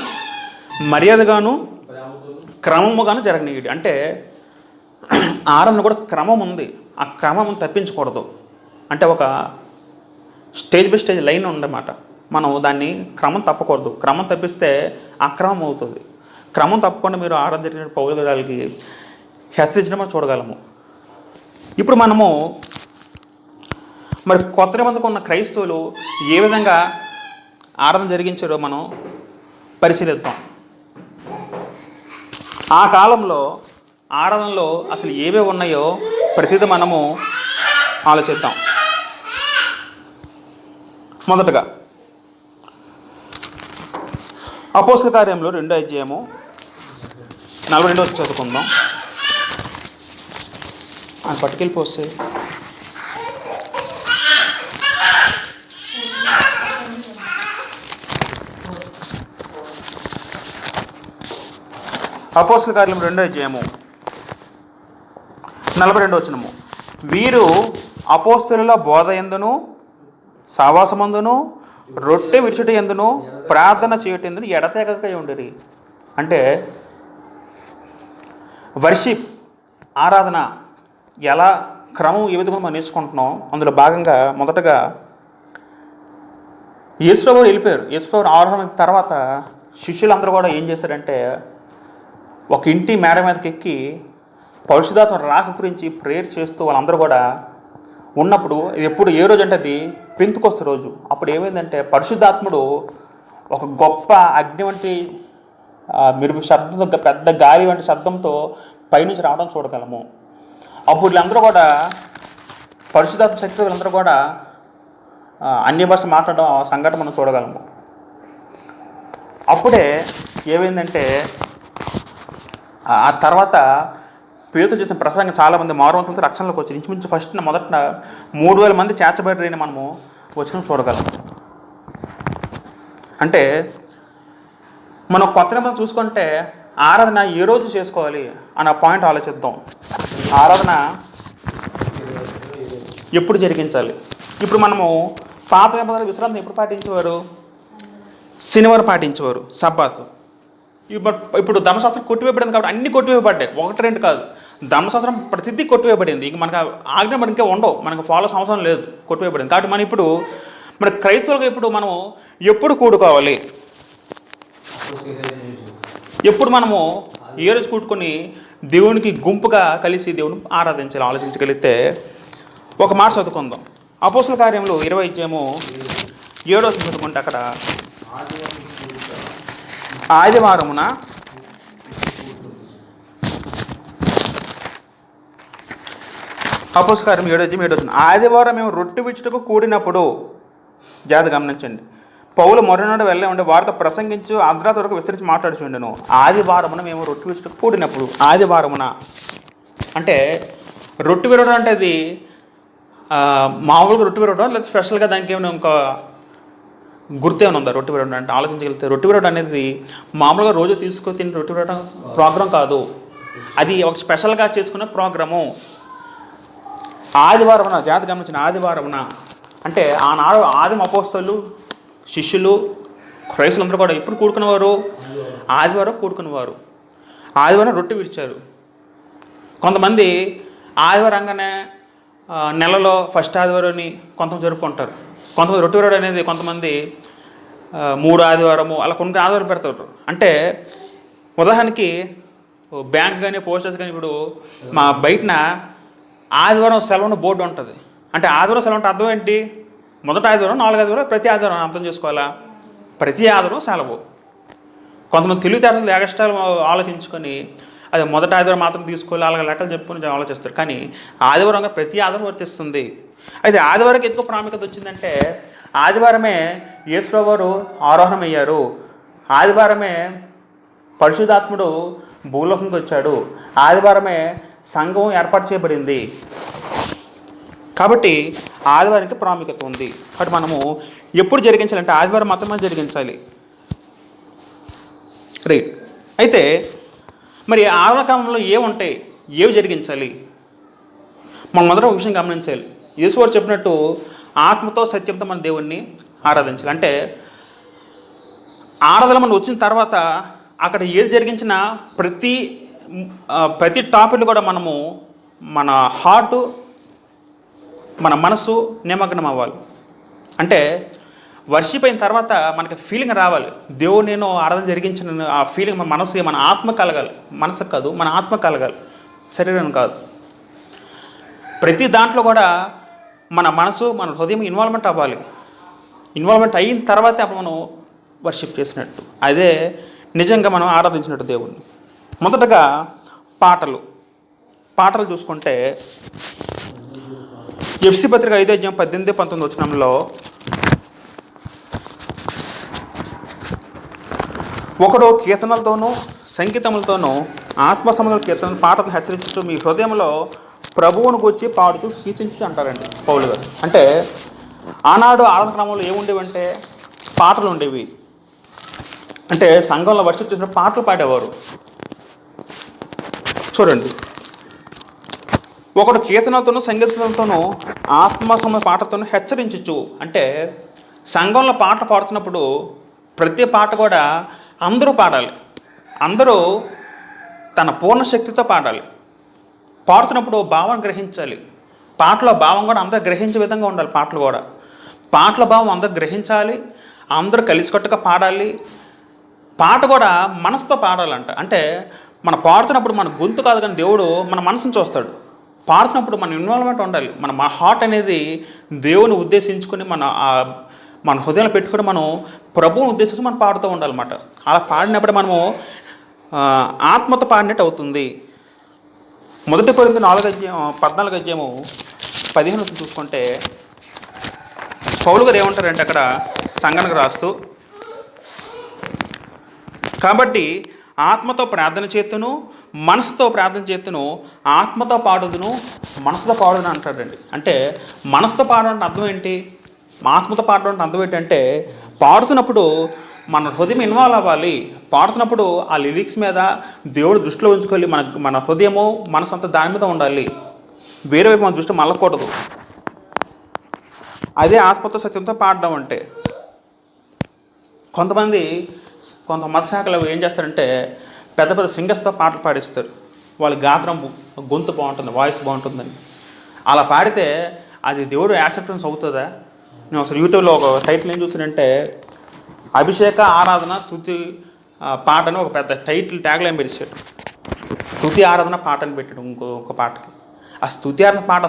మర్యాదగాను క్రమముగాను జరగనీయుడు. అంటే ఆరాధన కూడా క్రమం ఉంది, ఆ క్రమం తప్పించకూడదు. అంటే ఒక స్టేజ్ బై స్టేజ్ లైన్ ఉందన్నమాట. మనం దాన్ని క్రమం తప్పకూడదు. క్రమం తప్పిస్తే అక్రమం అవుతుంది. క్రమం తప్పకుండా మీరు ఆరాధన జరిగిన పౌలు గారికి హెచ్చరించడం చూడగలము. ఇప్పుడు మనము మరి కొత్త నిబంధనకు ఉన్న క్రైస్తవులు ఏ విధంగా ఆరాధన జరిగించారో మనం పరిశీలిద్దాం. ఆ కాలంలో ఆరాధనలో అసలు ఏవే ఉన్నాయో ప్రతిదీ మనము ఆలోచిద్దాం. మొదటగా అపోస్తల కార్యంలో 2:42 చదువుకుందాం. అని పట్టుకెళ్ళిపోస్తే అపోస్తల కార్యం 2:42 వీరు అపోస్తలుల బోధ యందును సావాసమందును రొట్టె విరుచుట యందును ప్రార్థన చేయటందును ఎడతెగక ఉండిరి. అంటే వర్షిప్ ఆరాధన ఎలా క్రమం ఏ విధంగా మనం నేర్చుకుంటున్నాం. అందులో భాగంగా మొదటగా యేసుప్రభువు వెళ్ళిపోయారు. యేసుప్రభువు ఆరాధన తర్వాత శిష్యులందరూ కూడా ఏం చేశారంటే ఒక ఇంటి మేడ మీదకి ఎక్కి పరిశుద్ధాత్మ రాక గురించి ప్రేయర్ చేస్తూ వాళ్ళందరూ కూడా ఉన్నప్పుడు ఎప్పుడు ఏ రోజు అంటే అది పెంతుకొస్త రోజు. అప్పుడు ఏమైందంటే పరిశుద్ధాత్ముడు ఒక గొప్ప అగ్ని వంటి మెరుపు శబ్దంతో, పెద్ద గాలి వంటి శబ్దంతో పైనుంచి రావడం చూడగలము. అప్పుడు వీళ్ళందరూ కూడా పరిశుద్ధాత్మ శక్తి వీళ్ళందరూ కూడా అన్య భాష మాట్లాడడం సంఘటన మనం చూడగలము. అప్పుడే ఏమైందంటే ఆ తర్వాత పేతురు చేసిన ప్రసంగం చాలామంది మారువంతులతో రక్షణలోకి వచ్చారు. ఇంచుమించు మొదట 3,000 మంది చేర్చబడిని మనము వచ్చిన చూడగలం. అంటే మనం కొత్త నిబంధన చూసుకుంటే ఆరాధన ఏ రోజు చేసుకోవాలి అన్న పాయింట్ ఆలోచిద్దాం. ఆరాధన ఎప్పుడు జరిగించాలి? ఇప్పుడు మనము పాత నిబంధన విశ్రాంతి ఎప్పుడు పాటించేవారు? శనివారం పాటించేవారు, సబ్బాత్. ఇప్పుడు ధర్మశాస్త్రం కొట్టివేయబడింది కాబట్టి అన్ని కొట్టివేయబడ్డాయి, 1-2 కాదు. ధర్మశాస్త్రం ప్రతిదీ కొట్టివేయబడింది. ఇంక మనకు ఆజ్ఞ మనకి ఇంకా ఉండవు, మనకు ఫాలో అవసరం లేదు, కొట్టివేయబడింది. కాబట్టి మనం ఇప్పుడు మన క్రైస్తవులుగా ఇప్పుడు మనం ఎప్పుడు కూడుకోవాలి, ఎప్పుడు మనము ఏ రోజు కూడుకొని దేవునికి గుంపుగా కలిసి దేవుని ఆరాధించాలి ఆలోచించగలిగితే ఒక మాట చదువుకుందాం. అపోస్తల కార్యములు 20:7 చదువుకుంటే అక్కడ ఆదివారమున అపోస్తల కార్యం 7:7 ఆదివారం మేము రొట్టె విచ్చుటకు కూడినప్పుడు, జాగ్రత్త గమనించండి, పౌలు మరునాడు వెళ్ళే ఉండే వారితో ప్రసంగించు అర్ధరాత్రి వరకు విస్తరించి మాట్లాడుచుండెను. ఆదివారమున మేము రొట్టె విచ్చుటకు కూడినప్పుడు, ఆదివారమున అంటే రొట్టె విరవడం అంటే అది మామూలుగా రొట్టె విరవడం లేదా స్పెషల్గా దానికి ఏమైనా ఇంకా గుర్తేమైనా ఉందా? రొట్టె విరవడం అంటే ఆలోచించగలిగితే రొట్టె విరవడం అనేది మామూలుగా రోజు తీసుకొని తిని రొట్టె విరవడం ప్రోగ్రాం కాదు, అది ఒక స్పెషల్గా చేసుకునే ప్రోగ్రాము. ఆదివారమున, జాగ్రత్త గమనించిన, ఆదివారమున అంటే ఆనాడు ఆదిమ అపోస్తలు, శిష్యులు, క్రైస్తవులందరూ కూడా ఎప్పుడు కూడుకునేవారు? ఆదివారం కూడుకునేవారు. ఆదివారం రొట్టె విరిచారు. కొంతమంది ఆదివారంగానే నెలలో ఫస్ట్ ఆదివారాన్ని కొంతమంది జరుపుకుంటారు. కొంతమంది రొట్టె విరవడం అనేది కొంతమంది 3 ఆదివారము అలా కొన్ని ఆదివారం పెడతారు. అంటే ఉదాహరణకి బ్యాంక్ కానీ పోస్ట్ ఆఫీస్ కానీ ఇప్పుడు మా బయటన ఆదివారం సెలవును బోర్డు ఉంటుంది. అంటే ఆదివారం సెలవు అంటే అర్థం ఏంటి? మొదటి ఆదివారం, 4 ఆదివారం, ప్రతి ఆదివారం అర్థం చేసుకోవాలా? ప్రతి ఆదివారం సెలవు. కొంతమంది తెలివితేటలు ఎగస్ట్రాలు ఆలోచించుకొని అది మొదటి ఆదివారం మాత్రం తీసుకోవాలి అలాగే లెక్కలు చెప్పుకొని ఆలోచిస్తారు. కానీ ఆదివారంగా ప్రతి ఆదివారం వర్తిస్తుంది. అయితే ఆదివారంకి ఎందుకు ప్రాముఖ్యత వచ్చిందంటే ఆదివారమే యేసుప్రభువు వారు ఆరోహణం అయ్యారు, ఆదివారమే పరిశుద్ధాత్ముడు భూలోకంకి వచ్చాడు, ఆదివారమే సంఘం ఏర్పాటు చేయబడింది. కాబట్టి ఆదివారానికి ప్రాముఖ్యత ఉంది. కాబట్టి మనము ఎప్పుడు జరిగించాలంటే ఆదివారం మాత్రమే జరిగించాలి. రైట్. అయితే మరి ఆదివార కాలంలో ఏముంటాయి, ఏవి జరిగించాలి? మనం మొదట ఒక విషయం గమనించాలి. యేసువారు చెప్పినట్టు ఆత్మతో సత్యంతో మన దేవుణ్ణి ఆరాధించాలి. అంటే ఆరాధన మనం వచ్చిన తర్వాత అక్కడ ఏది జరిగించినా ప్రతి టాపిక్లు కూడా మనము మన హార్టు, మన మనసు నిమగ్నం అవ్వాలి. అంటే వర్షిప్ అయిన తర్వాత మనకి ఫీలింగ్ రావాలి, దేవుడు నేను ఆరాధన జరిగించిన ఆ ఫీలింగ్ మన మనసు, మన ఆత్మ కలగాలి. మనసు కాదు, మన ఆత్మ కలగాలి, శరీరం కాదు. ప్రతి దాంట్లో కూడా మన మనసు, మన హృదయం ఇన్వాల్వ్మెంట్ అవ్వాలి. ఇన్వాల్వ్మెంట్ అయిన తర్వాతే మనం వర్షిప్ చేసినట్టు, అదే నిజంగా మనం ఆరాధించినట్టు దేవుణ్ణి. మొదటగా పాటలు చూసుకుంటే ఎఫ్సి పత్రిక 5:18-19 ఒకడు కీర్తనలతోనూ సంగీతములతోనూ ఆత్మ సంబంధ కీర్తన పాటలు హెచ్చరించు మీ హృదయంలో ప్రభువును గురించి పాడుతూ కీర్తించు అంటారండి పౌలు గారు. అంటే ఆనాడు ఆరాధన క్రమంలో ఏముండేవంటే పాటలు ఉండేవి. అంటే సంఘంలో వర్షిప్ చేసిన పాటలు పాడేవారు. చూడండి, ఒకడు కీర్తనలతోనూ సంగీతంతోనూ ఆత్మ సంబంధ పాటలతోనూ హెచ్చరించచ్చు. అంటే సంఘంలో పాటలు పాడుతున్నప్పుడు ప్రతి పాట కూడా అందరూ పాడాలి, అందరూ తన పూర్ణ శక్తితో పాడాలి. పాడుతున్నప్పుడు భావం గ్రహించాలి. పాటల భావం కూడా అందరూ గ్రహించే విధంగా ఉండాలి. పాటల భావం అందరూ గ్రహించాలి, అందరూ కలిసికట్టుగా పాడాలి. పాట కూడా మనసుతో పాడాలంట. అంటే మనం పాడుతున్నప్పుడు మన గొంతు కాదు కానీ దేవుడు మన మనసును చూస్తాడు. పాడుతున్నప్పుడు మన ఇన్వాల్వ్మెంట్ ఉండాలి. మన హార్ట్ అనేది దేవుని ఉద్దేశించుకొని మన హృదయంలో పెట్టుకొని మనం ప్రభువుని ఉద్దేశించి మనం పాడుతూ ఉండాలన్నమాట. అలా పాడినప్పుడు మనము ఆత్మతో పాడినట్టు అవుతుంది. 1 కొరింథీ 14:15 చూసుకుంటే పౌలు గారు ఏమంటారంటే అక్కడ సంఘానికి రాస్తూ, కాబట్టి ఆత్మతో ప్రార్థన చేతును మనసుతో ప్రార్థన చేతును ఆత్మతో పాడుదును మనసుతో పాడును అంటాడండి. అంటే మనసుతో పాడడం అర్థం ఏంటి, ఆత్మతో పాడడం అర్థం ఏంటంటే పాడుతున్నప్పుడు మన హృదయం ఇన్వాల్వ్ అవ్వాలి. పాడుతున్నప్పుడు ఆ లిరిక్స్ మీద దేవుడు దృష్టిలో ఉంచుకోవాలి. మన హృదయము మనసు అంతా దాని మీద ఉండాలి, వేరే వైపు మన దృష్టి మళ్ళకూడదు. అదే ఆత్మతో సత్యంతో పాడడం అంటే. కొంత మత శాఖలు ఏం చేస్తారంటే పెద్ద సింగర్స్తో పాటలు పాడిస్తారు. వాళ్ళ గాత్రం గొంతు బాగుంటుంది, వాయిస్ బాగుంటుందని. అలా పాడితే అది దేవుడు యాక్సెప్టెన్స్ అవుతుందా? నేను అసలు యూట్యూబ్లో ఒక టైటిల్ ఏం చూసానంటే, అభిషేక ఆరాధన స్తుతి పాట అని ఒక పెద్ద టైటిల్ ట్యాగ్లైన్ పెట్టాడు. స్తుతి ఆరాధన పాట అని పెట్టాడు ఒక పాటకి. ఆ స్తుతి ఆరాధన పాట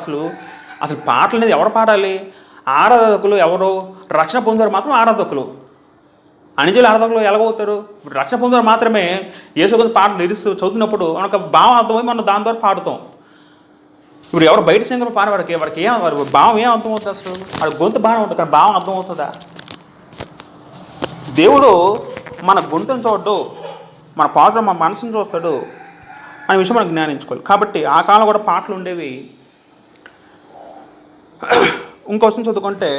అసలు పాటలు అనేది ఎవరు పాడాలి? ఆరాధకులు ఎవరు? రక్షణ పొందారు మాత్రం ఆరాధకులు. అనిజులు ఆరాధకులు ఎలాగవుతారు? రక్షణ పొందారు మాత్రమే యేసు గురించి పాటలు లిరిక్స్ చదువుతున్నప్పుడు మనకు భావం అర్థమై మనం దాని ద్వారా పాడుతాం. ఇప్పుడు ఎవరు బయట సింగర్ పాడవాడికి వాడికి భావం ఏం అర్థమవుతుంది? అసలు వాడి గొంతు బాగానే ఉంటుంది కానీ భావం అర్థమవుతుందా? దేవుడు మన గొంతును చూడ్డు, మన పాటలు మన మనసును చూస్తాడు అనే విషయం మనం జ్ఞానించుకోవాలి. కాబట్టి ఆ కాలంలో కూడా పాటలు ఉండేవి. ఇంకో విషయం చదువుకుంటే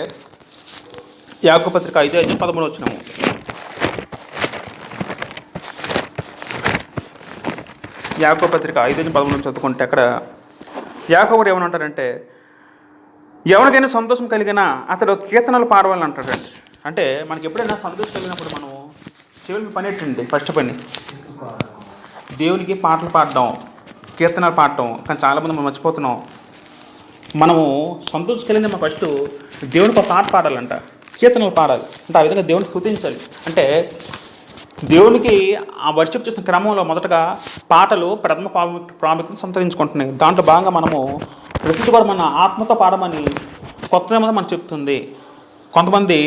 యాకోబు పత్రిక 5:13 యాకోబు పత్రిక 5:13 చదువుకుంటే అక్కడ యాకోబుడు ఏమనంటారంటే, ఎవరికైనా సంతోషం కలిగినా అతడు కీర్తనలు పాడవాలని అంటాడండి. అంటే మనకి ఎప్పుడైనా సంతోషం కలిగినప్పుడు మనం చివరికి పని ఏంటండి? ఫస్ట్ పని దేవునికి పాటలు పాడడం, కీర్తనలు పాడటం. కానీ చాలామంది మనం మర్చిపోతున్నాం. మనము సంతోషం కలిగింది మనం ఫస్ట్ దేవునికి ఒక పాట పాడాలంట, కీర్తనలు పాడాలి. అంటే ఆ విధంగా దేవుని స్తుతించాలి. అంటే దేవునికి ఆ వర్షిప్ చేసిన క్రమంలో మొదటగా పాటలు ప్రథమ ప్రాముఖ్యత సంతరించుకుంటున్నాయి. దాంట్లో భాగంగా మనము ప్రతి కూడా మన ఆత్మతో పాడమని కొత్త నిబంధన మనకు చెప్తుంది. కొంతమంది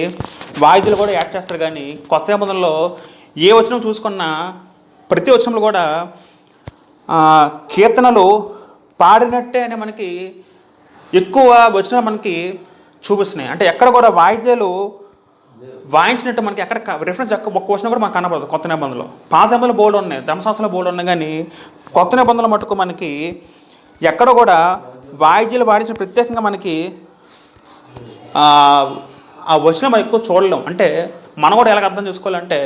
వాయిద్యులు కూడా యాడ్ చేస్తారు, కానీ కొత్త నిబంధనలో ఏ వచనం చూసుకున్నా ప్రతి వచనంలో కూడా కీర్తనలు పాడినట్టే అని మనకి ఎక్కువ వచనాలు మనకి చూపిస్తున్నాయి. అంటే ఎక్కడ కూడా వాయిద్యాలు వాయించినట్టు మనకి ఎక్కడ రిఫరెన్స్ ఒక్క వచనం కూడా మనకు కనబడదు కొత్త నిబంధనలో. పాత నిబంధనలు బోర్డు ఉన్నాయి, ధర్మశాస్త్రంలో బోర్డు ఉన్నాయి, కానీ కొత్త నిబంధనలు మటుకు మనకి ఎక్కడ కూడా వాయిద్యాలు వాడించిన ప్రత్యేకంగా మనకి ఆ వచనం మనం ఎక్కువ చూడలేం. అంటే మనం కూడా ఎలాగ అర్థం చేసుకోవాలంటే,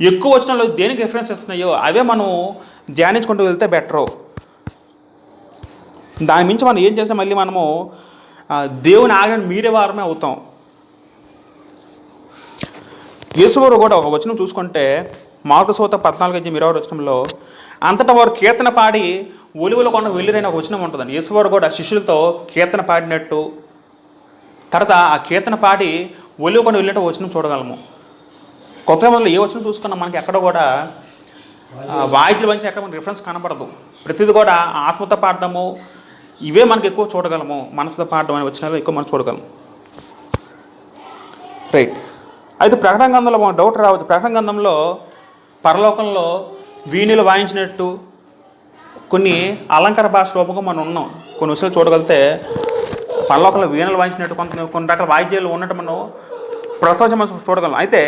ఎక్కువ వచనాలు దేనికి రిఫరెన్స్ ఇస్తున్నాయో అవే మనం ధ్యానించుకుంటూ వెళ్తే బెటరు. దాని మించి మనం ఏం చేసినా మళ్ళీ మనము దేవుని ఆజ్ఞను మీరే వారమే అవుతాం. యేసువారు కూడా ఒక వచనం చూసుకుంటే మార్కు సువార్త 14:20 అంతటా వారు కీర్తన పాడి ఒలివల కొండ వెళ్ళిరైన ఒక వచనం ఉంటుందండి. యేసువారు కూడా శిష్యులతో కీర్తన పాడినట్టు, తర్వాత ఆ కీర్తన పాడి ఒలివ కొండ వెళ్ళినట్టు వచనం చూడగలము. కొత్త నిబంధనలో ఏ వచనం చూసుకున్నా మనకి ఎక్కడ కూడా వాయిద్యుల మధ్య ఎక్కడ మనకి రిఫరెన్స్ కనపడదు. ప్రతిదీ కూడా ఆత్మతో పాడడము ఇవే మనకి ఎక్కువ చూడగలము. మనసుతో పాడడం అనే వచనాలు ఎక్కువ మనం చూడగలము. రైట్. అయితే ప్రకటన గ్రంథంలో మన డౌట్ రావచ్చు. ప్రకటన గ్రంథంలో పరలోకంలో వీణులు వాయించినట్టు కొన్ని అలంకార భాష రూపంగా మనం ఉన్నాం. కొన్ని విషయాలు చూడగలిగితే పరలోకంలో వీణులు వాయించినట్టు కొన్ని రకాల వాయిద్యాలు ఉన్నట్టు మనం ప్రపంచం మనం చూడగలం. అయితే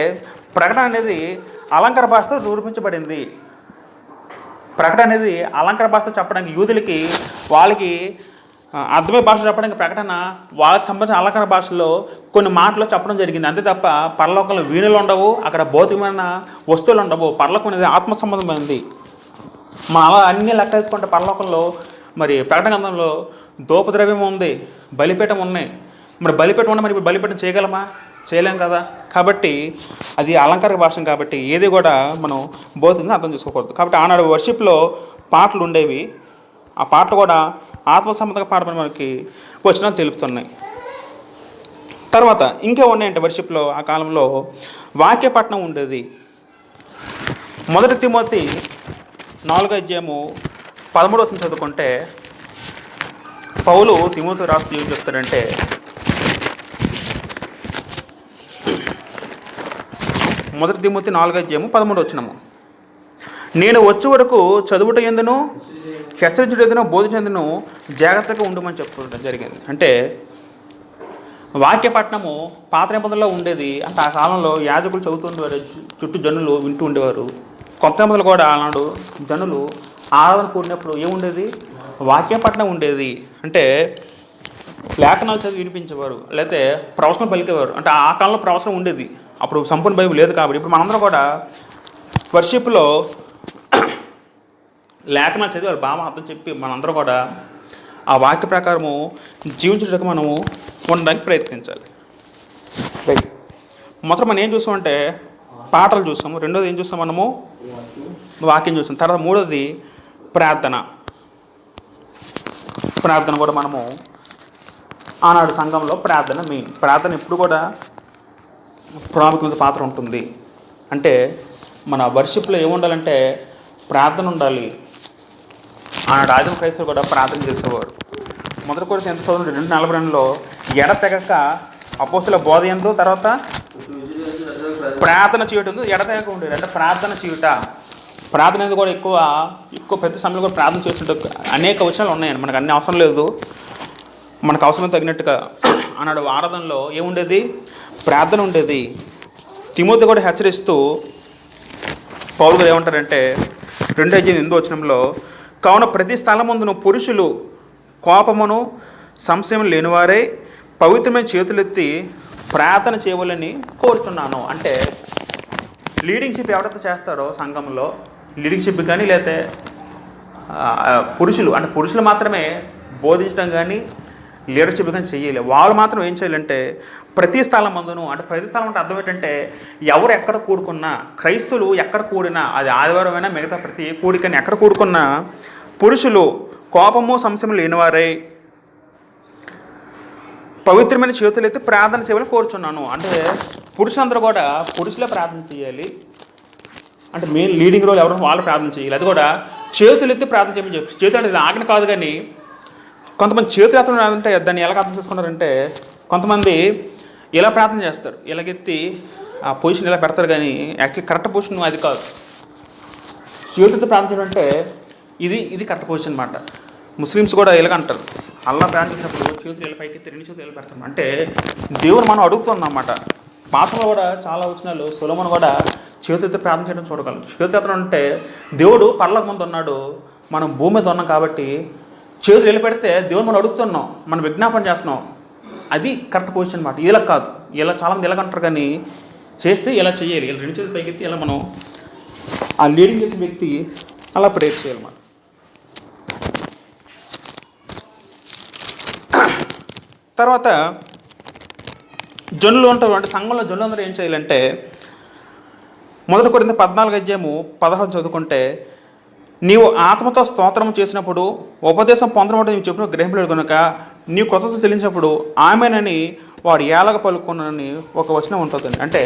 ప్రకటన అనేది అలంకార భాషతో రూపించబడింది. ప్రకటన అనేది అలంకార భాష చెప్పడానికి యూదులకి వాళ్ళకి అర్థమయ్యే భాష చెప్పడానికి ప్రకటన వాళ్ళకి సంబంధించిన అలంకార భాషలో కొన్ని మాటలు చెప్పడం జరిగింది. అంతే తప్ప పరలోకంలో వీణులు ఉండవు, అక్కడ భౌతికమైన వస్తువులు ఉండవు. పరలోకం అనేది ఆత్మ సంబంధమైనది. మనం అలా అన్నీ లెక్క వేసుకుంటే పరలోకంలో మరి ప్రకటన గ్రంథంలో ధూపద్రవ్యం ఉంది, బలిపీఠం ఉన్నాయి. మరి బలిపీఠం ఉన్న మరి ఇప్పుడు బలిపీఠం చేయగలమా? చేయలేం కదా. కాబట్టి అది అలంకార భాష కాబట్టి ఏది కూడా మనం భౌతికంగా అర్థం చేసుకోకూడదు. కాబట్టి ఆనాడు వర్షిప్లో పాటలు ఉండేవి. ఆ పాటలు కూడా ఆత్మ సంబంధంగా పాడమని మనకి వచనాలు తెలుపుతున్నాయి. తర్వాత ఇంకే ఉన్నాయంటే వర్షిప్లో ఆ కాలంలో వాక్యపట్నం ఉండేది. 1 తిమోతి 4:13 చదువుకుంటే పౌలు తిమోతి రాస్తూ ఏం చెప్తాడంటే, 1 తిమోతి 4:13 నేను వచ్చే వరకు చదువుట ఎందును హెచ్చరించుటెందును బోధించేందును జాగ్రత్తగా ఉండమని చెప్పడం జరిగింది. అంటే వాక్యపట్నము పాత నిబంధనలో ఉండేది. అంటే ఆ కాలంలో యాజకులు చదువుతుండేవారు, చుట్టూ జనులు వింటూ ఉండేవారు. కొత్త నిబంధనలు కూడా ఆనాడు జనులు ఆరాధన కూడినప్పుడు ఏముండేది? వాక్యపట్నం ఉండేది. అంటే లేఖనాలు చదివి వినిపించేవారు, లేకపోతే ప్రవచనం పలికేవారు. అంటే ఆ కాలంలో ప్రవచనం ఉండేది. అప్పుడు సంపూర్ణ బైబిల్ లేదు కాబట్టి ఇప్పుడు మనందరం కూడా వర్షిప్లో లేఖనాలు చదివి వారు బాగా అర్థం చెప్పి మనందరం కూడా ఆ వాక్య ప్రకారము జీవించడానికి మనము ఉండడానికి ప్రయత్నించాలి. రైట్. మొదట మనం ఏం చూసామంటే పాటలు చూసాము, రెండోది ఏం చూసాం మనము వాక్యం చూసాం, తర్వాత మూడోది ప్రార్థన కూడా మనము ఆనాడు సంఘంలో ప్రార్థన మెయిన్. ప్రార్థన ఎప్పుడు కూడా ప్రాముఖ్యమైన పాత్ర ఉంటుంది. అంటే మన వర్షిప్లో ఏముండాలంటే ప్రార్థన ఉండాలి. ఆనాడు ఆదిమ క్రైస్తవులు కూడా ప్రార్థన చేసేవారు. మొదటి కొరింథీ ఎంత చదువు 2:42లో ఎడతెగక అపోస్తుల బోధ ఎందు, తర్వాత ప్రార్థన చేయటం ఎడతెగక ఉండేది. అంటే ప్రార్థన చేయుట, ప్రార్థన అనేది కూడా ఎక్కువ ప్రతి సమయంలో కూడా ప్రార్థన చేస్తుంటే అనేక వచనాలు ఉన్నాయండి. మనకు అన్ని అవసరం లేదు, మనకు అవసరం తగినట్టుగా. ఆనాడు ఆరాధనలో ఏముండేది? ప్రార్థన ఉండేది. తిమోతి కూడా హెచ్చరిస్తూ పౌలు గారు ఏమంటారంటే 2:8 కావున ప్రతి స్థలమందును పురుషులు కోపమును సంశయం లేనివారే పవిత్రమైన చేతులెత్తి ప్రార్థన చేయవాలని కోరుచున్నాను. అంటే లీడింగ్షిప్ ఎవరైతే చేస్తారో సంఘంలో, లీడింగ్షిప్ కానీ లేకపోతే పురుషులు మాత్రమే బోధించడం కానీ లీడర్షిప్ కానీ చెయ్యాలి. వాళ్ళు మాత్రం ఏం చేయాలంటే ప్రతి స్థలం మందును, అంటే ప్రతి స్థలం అంటే అర్థం ఏంటంటే ఎవరు ఎక్కడ కూడుకున్నా, క్రైస్తువులు ఎక్కడ కూడినా, అది ఆదివారమైనా మిగతా ప్రతి కూడికని ఎక్కడ కూడుకున్నా పురుషులు కోపము సంశయం లేనివారై పవిత్రమైన చేతులెత్తి ప్రార్థన చేయాలని కోరుచున్నాను. అంటే పురుషులందరూ కూడా పురుషులే ప్రార్థన చేయాలి. అంటే మెయిన్ లీడింగ్ రోల్ ఎవరు వాళ్ళు ప్రార్థన చేయాలి. అది కూడా చేతులెత్తి ప్రార్థన చేయమని చెప్పి. చేతులు అంటే ఆజ్ఞ కాదు, కానీ కొంతమంది చేతులు ఎత్తంటే దాన్ని ఎలా అర్థం చేసుకున్నారంటే కొంతమంది ఇలా ప్రార్థన చేస్తారు, ఇలాగెత్తి ఆ పొజిషన్ ఇలా పెడతారు, కానీ యాక్చువల్లీ కరెక్ట్ పొజిషన్ అది కాదు. చేతులతో ప్రార్థన చేయడం అంటే ఇది కరెక్ట్ పొజిషన్ అన్నమాట. ముస్లిమ్స్ కూడా ఇలాగంటారు, అల్లా ప్రార్థించినప్పుడు చేతులు ఇలా పైకి 2 చేతులు ఇలా పెడతాం. అంటే దేవుడు మనం అడుగుతున్నాం అన్నమాట. పాఠంలో కూడా చాలా వచనాలు సొలొమోను కూడా చేతులతో ప్రార్థన చేయడం చూడగలం. చేతులు అంటే దేవుడు పరలోకం ముందు ఉన్నాడు, మనం భూమి మీద ఉన్నాం కాబట్టి చేతులు ఇలా పెడితే దేవుడు మనం అడుగుతున్నాం, మనం విజ్ఞాపన చేస్తున్నాం. అది కరెక్ట్ పొజిషన్ అన్నమాట. ఇలా కాదు, ఇలా చాలామంది ఇలాగంటారు, కానీ చేస్తే ఇలా చేయాలి. ఇలా 2 చేతులు పైకెత్తి ఇలా మనం ఆ లీడింగ్ చేసిన వ్యక్తి అలా ప్రేయర్ చేయాలన్నమాట. తర్వాత జనులు ఉంటారు. అంటే సంఘంలో జనులు అందరూ ఏం చేయాలంటే మొదటి కొరింథీ 14:16 చదువుకుంటే నీవు ఆత్మతో స్తోత్రం చేసినప్పుడు ఉపదేశం పొందడం నీవు చెప్పిన గ్రహింపలేడు కనుక నీవు కృతజ్ఞత చెల్లించినప్పుడు ఆమెనని వాడు ఏలాగ పలుకున్నానని ఒక వచనం ఉంటుందండి. అంటే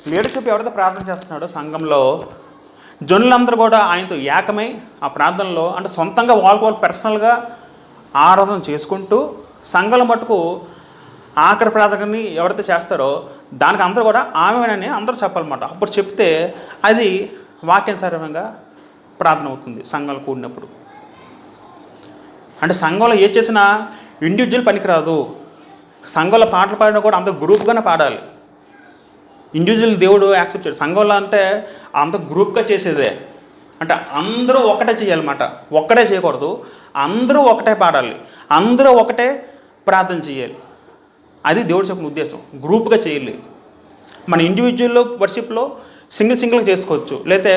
లీడర్షిప్ ఎవరైతే ప్రార్థన చేస్తున్నాడో సంఘంలో జనులందరూ కూడా ఆయనతో ఏకమై ఆ ప్రార్థనలో అంటే సొంతంగా వాళ్ళు పర్సనల్గా ఆరాధన చేసుకుంటూ సంఘాల మటుకు ఆఖరి ప్రార్థనని ఎవరైతే చేస్తారో దానికి అందరూ కూడా ఆమెనని అందరూ చెప్పాలన్నమాట. అప్పుడు చెప్తే అది వాక్యానుసారంగా ప్రార్థన అవుతుంది సంఘాలు కూడినప్పుడు. అంటే సంఘంలో ఏ చేసినా ఇండివిజువల్ పనికిరాదు. సంఘంలో పాటలు పాడినా కూడా అంత గ్రూప్గానే పాడాలి. ఇండివిజువల్ దేవుడు యాక్సెప్ట్ చేయడు. సంఘంలో అంటే అంత గ్రూప్గా చేసేదే. అంటే అందరూ ఒకటే చేయాలన్నమాట. ఒక్కటే చేయకూడదు, అందరూ ఒకటే పాడాలి, అందరూ ఒకటే ప్రార్థన చేయాలి. అది దేవుడు చెప్పిన ఉద్దేశం. గ్రూప్గా చేయాలి. మన ఇండివిజువల్ వర్షిప్లో సింగిల్గా చేసుకోవచ్చు, లేకపోతే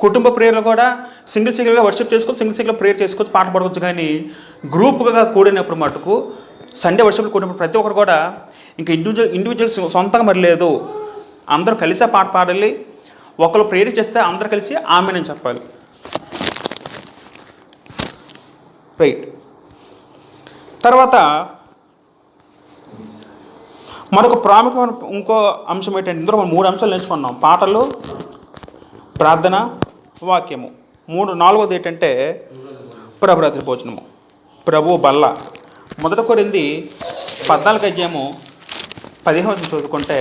కుటుంబ ప్రేయర్లు కూడా సింగిల్గా వర్షిప్ చేసుకోవచ్చు, సింగిల్గా ప్రేయర్ చేసుకోవచ్చు, పాట పాడుకోవచ్చు. కానీ గ్రూప్గా కూడినప్పుడు మటుకు సండే వర్షిప్లో కూడినప్పుడు ప్రతి ఒక్కరు కూడా ఇంకా ఇండివిజువల్స్ సొంతంగా మరి లేదు, అందరూ కలిసే పాట పాడాలి. ఒకరు ప్రేయర్ చేస్తే అందరూ కలిసి ఆమెనని చెప్పాలి. రైట్. తర్వాత మరొక ప్రాముఖ్యమైన ఇంకో అంశం ఏంటంటే ఇందులో మనం 3 అంశాలు నేర్చుకున్నాం: పాటలు, ప్రార్థన, వాక్యము. 4వది ఏంటంటే ప్రభురాత్రి భోజనము, ప్రభు బల్ల. మొదటి కొరింథీ 14:15 చదువుకుంటే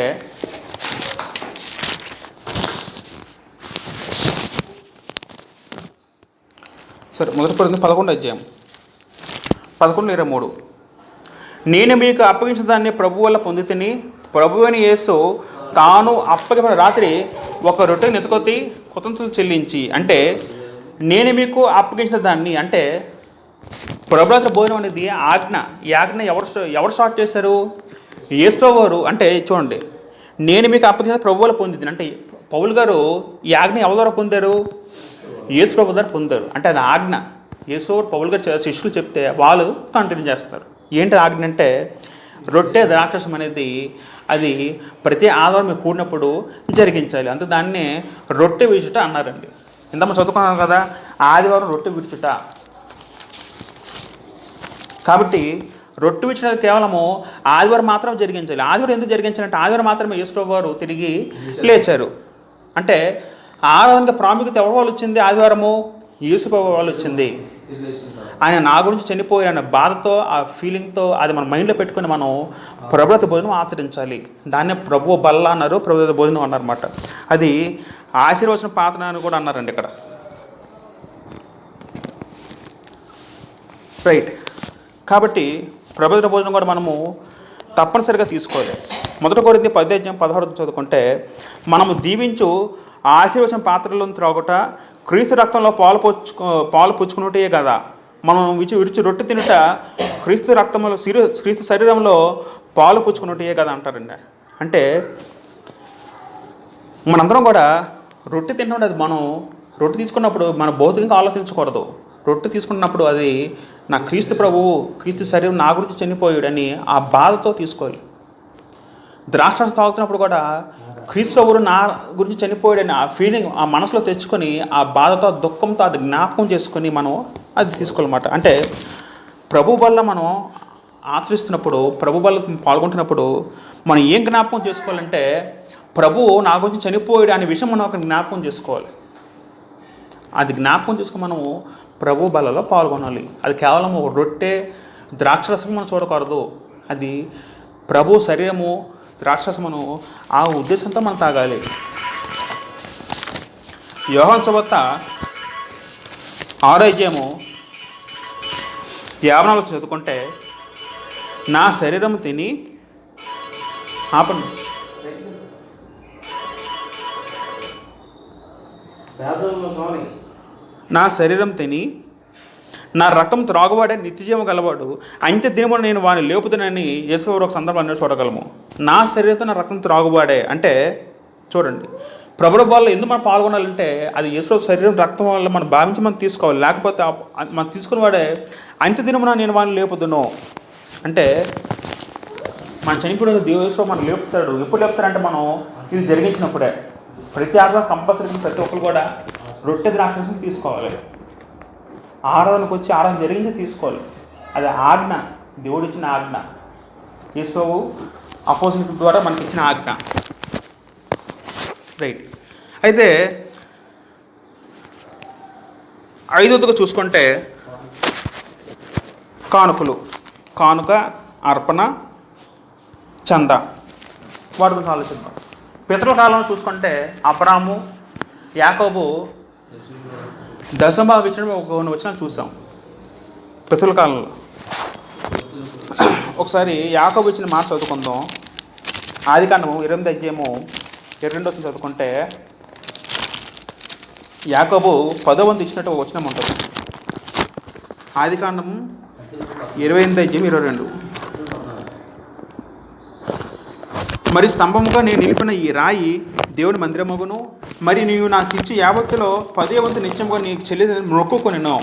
మొదటి కొరింథీ 11:23 నేను మీకు అప్పగించిన దాన్ని ప్రభు వల్ల పొందితిని, ప్రభువైన యేసు తాను అప్పగించిన రాత్రి ఒక రొట్టెని ఎత్తుకొత్తి కృతజ్ఞతలు చెల్లించి. అంటే నేను మీకు అప్పగించిన దాన్ని అంటే ప్రభురాత్రి భోజనం అనేది ఆజ్ఞ. ఈ ఆజ్ఞ ఎవరు స్టార్ట్ చేశారు? యేసు వారు. అంటే చూడండి, నేను మీకు అప్పగించిన ప్రభు వల్ల పొందితిని అంటే పౌలు గారు ఈ ఆజ్ఞ ఎవరి ద్వారా పొందారు? యేసు ప్రభు ద్వారా పొందారు. అంటే అది ఆజ్ఞ. యేసు పౌలు గారు శిష్యులు చెప్తే వాళ్ళు కంటిన్యూ చేస్తారు. ఏంటి ఆజ్ఞ అంటే రొట్టె ద్రాక్షరసం అనేది అది ప్రతి ఆదివారం మీరు కూడినప్పుడు జరిగించాలి. అంతే దాన్నే రొట్టె విడుచుట అన్నారండి. ఇంతమంది చదువుకున్నాం కదా, ఆదివారం రొట్టె విరుచుట. కాబట్టి రొట్టె విరిచినది కేవలము ఆదివారం మాత్రమే జరిగించాలి. ఆదివారం ఎందుకు జరిగించాలంటే ఆదివారం మాత్రమే యేసుప్రభువు వారు తిరిగి లేచారు. అంటే ఆరాధనకి ప్రాముఖ్యత ఎవరి వాళ్ళు వచ్చింది? ఆదివారము యేసుప్రభువు వాళ్ళు వచ్చింది. ఆయన నా గురించి చనిపోయాన బాధతో, ఆ ఫీలింగ్తో అది మన మైండ్లో పెట్టుకుని మనం ప్రభుత్వ భోజనం ఆచరించాలి. దాన్నే ప్రభు బల్ల అన్నారు, ప్రభుత్వ భోజనం అన్నారన్నమాట. అది ఆశీర్వచన పాత్ర అని కూడా అన్నారండి ఇక్కడ. రైట్. కాబట్టి ప్రభుత్వ భోజనం కూడా మనము తప్పనిసరిగా తీసుకోవాలి. 1 కొరింథీ 10:16 చదువుకుంటే, మనము దీవించు ఆశీర్వచన పాత్రలను త్రాగుట క్రీస్తు రక్తంలో పాలు పుచ్చుకున్నట్టే కదా. మనం విరిచి రొట్టె తినుట క్రీస్తు రక్తంలో క్రీస్తు శరీరంలో పాలు పుచ్చుకున్నట్టే కదా అంటారండి. అంటే మనందరం కూడా రొట్టె తిన్నప్పుడు అది మనం రొట్టె తీసుకున్నప్పుడు మన భౌతికంగా ఆలోచించకూడదు. రొట్టె తీసుకున్నప్పుడు అది నా క్రీస్తు ప్రభువు, క్రీస్తు శరీరం నా గురించి చనిపోయాడని ఆ బాధతో తీసుకోవాలి. ద్రాక్ష తాగుతున్నప్పుడు కూడా క్రీస్తు ప్రభువు నా గురించి చనిపోయాడని ఆ ఫీలింగ్ ఆ మనసులో తెచ్చుకొని ఆ బాధతో, దుఃఖంతో అది జ్ఞాపకం చేసుకొని మనం అది తీసుకోవాలన్నమాట. అంటే ప్రభు వల్ల మనం ఆచరిస్తున్నప్పుడు, ప్రభు వల్ల పాల్గొంటున్నప్పుడు మనం ఏం జ్ఞాపకం చేసుకోవాలంటే, ప్రభువు నా గురించి చనిపోయాడు అనే విషయం మనం ఒక జ్ఞాపకం చేసుకోవాలి. అది జ్ఞాపకం చేసుకుని మనము ప్రభు బలలో పాల్గొనాలి. అది కేవలం ఒక రొట్టె ద్రాక్షరసం మనం చూడకూడదు. అది ప్రభు శరీరము ద్రాక్షరసమును ఆ ఉద్దేశంతో మనం తాగాలి. యోహాను సువార్త 6:54 చదువుకుంటే, నా శరీరం తిని ఆపండి నా శరీరం తిని నా రక్తం త్రాగువాడే నిత్యజీవం గలవాడు, అంత్య దినమున నేను వాడిని లేపుతానని యేసుప్రభువు ఒక సందర్భాన్ని చూడగలము. నా శరీరంతో నా రక్తం త్రాగువాడే అంటే చూడండి, ప్రభువు వల్ల ఎందుకు మనం పాల్గొనాలంటే అది యేసుప్రభువు శరీరం రక్తం వల్ల మనం భావించి మనం తీసుకోవాలి. లేకపోతే మనం తీసుకున్న వాడే అంత్య దినమున నేను వాడిని లేపుదును అంటే మన చనిపోయిన యేసుప్రభువు మనం లేపుతాడు. ఎప్పుడు లేపుతారంటే మనం ఇది జరిగించినప్పుడే. ప్రతి ఆదివారం కంపల్సరీ ప్రతి ఒక్కరు కూడా రొట్టె ద్రాక్షరసం తీసుకోవాలి. ఆరాధనకు వచ్చి ఆరాధన జరిగించి తీసుకోవాలి. అది ఆజ్ఞ, దేవుడు ఇచ్చిన ఆజ్ఞ, యేసుప్రభువు అపోజిట్ ద్వారా మనకి ఇచ్చిన ఆజ్ఞ. రైట్. అయితే 5వదిగా చూసుకుంటే కానుక, అర్పణ, చంద, వాటి గురించి ఆలోచిద్దాం. పితరుల కాలంలో చూసుకుంటే అబ్రాము, యాకోబు దశమభాగం ఇచ్చిన కొన్ని వచనాలు చూసాం పితరుల కాలంలో. ఒకసారి యాకోబు ఇచ్చిన మాట చదువుకుందాం. ఆదికాండము 8:22 చదువుకుంటే, యాకోబు 10వ వంతు ఇచ్చినట్టు ఒక వచనం ఉంటుంది. ఆదికాండము 28:22, మరి స్తంభముగా నేను నిలిపిన ఈ రాయి దేవుని మందిరమగును, మరి నీవు నాకు ఇచ్చి యావత్తులో 10వ వంతు నిత్యముగా నీకు చెల్లిదని మొక్కుకొనెను.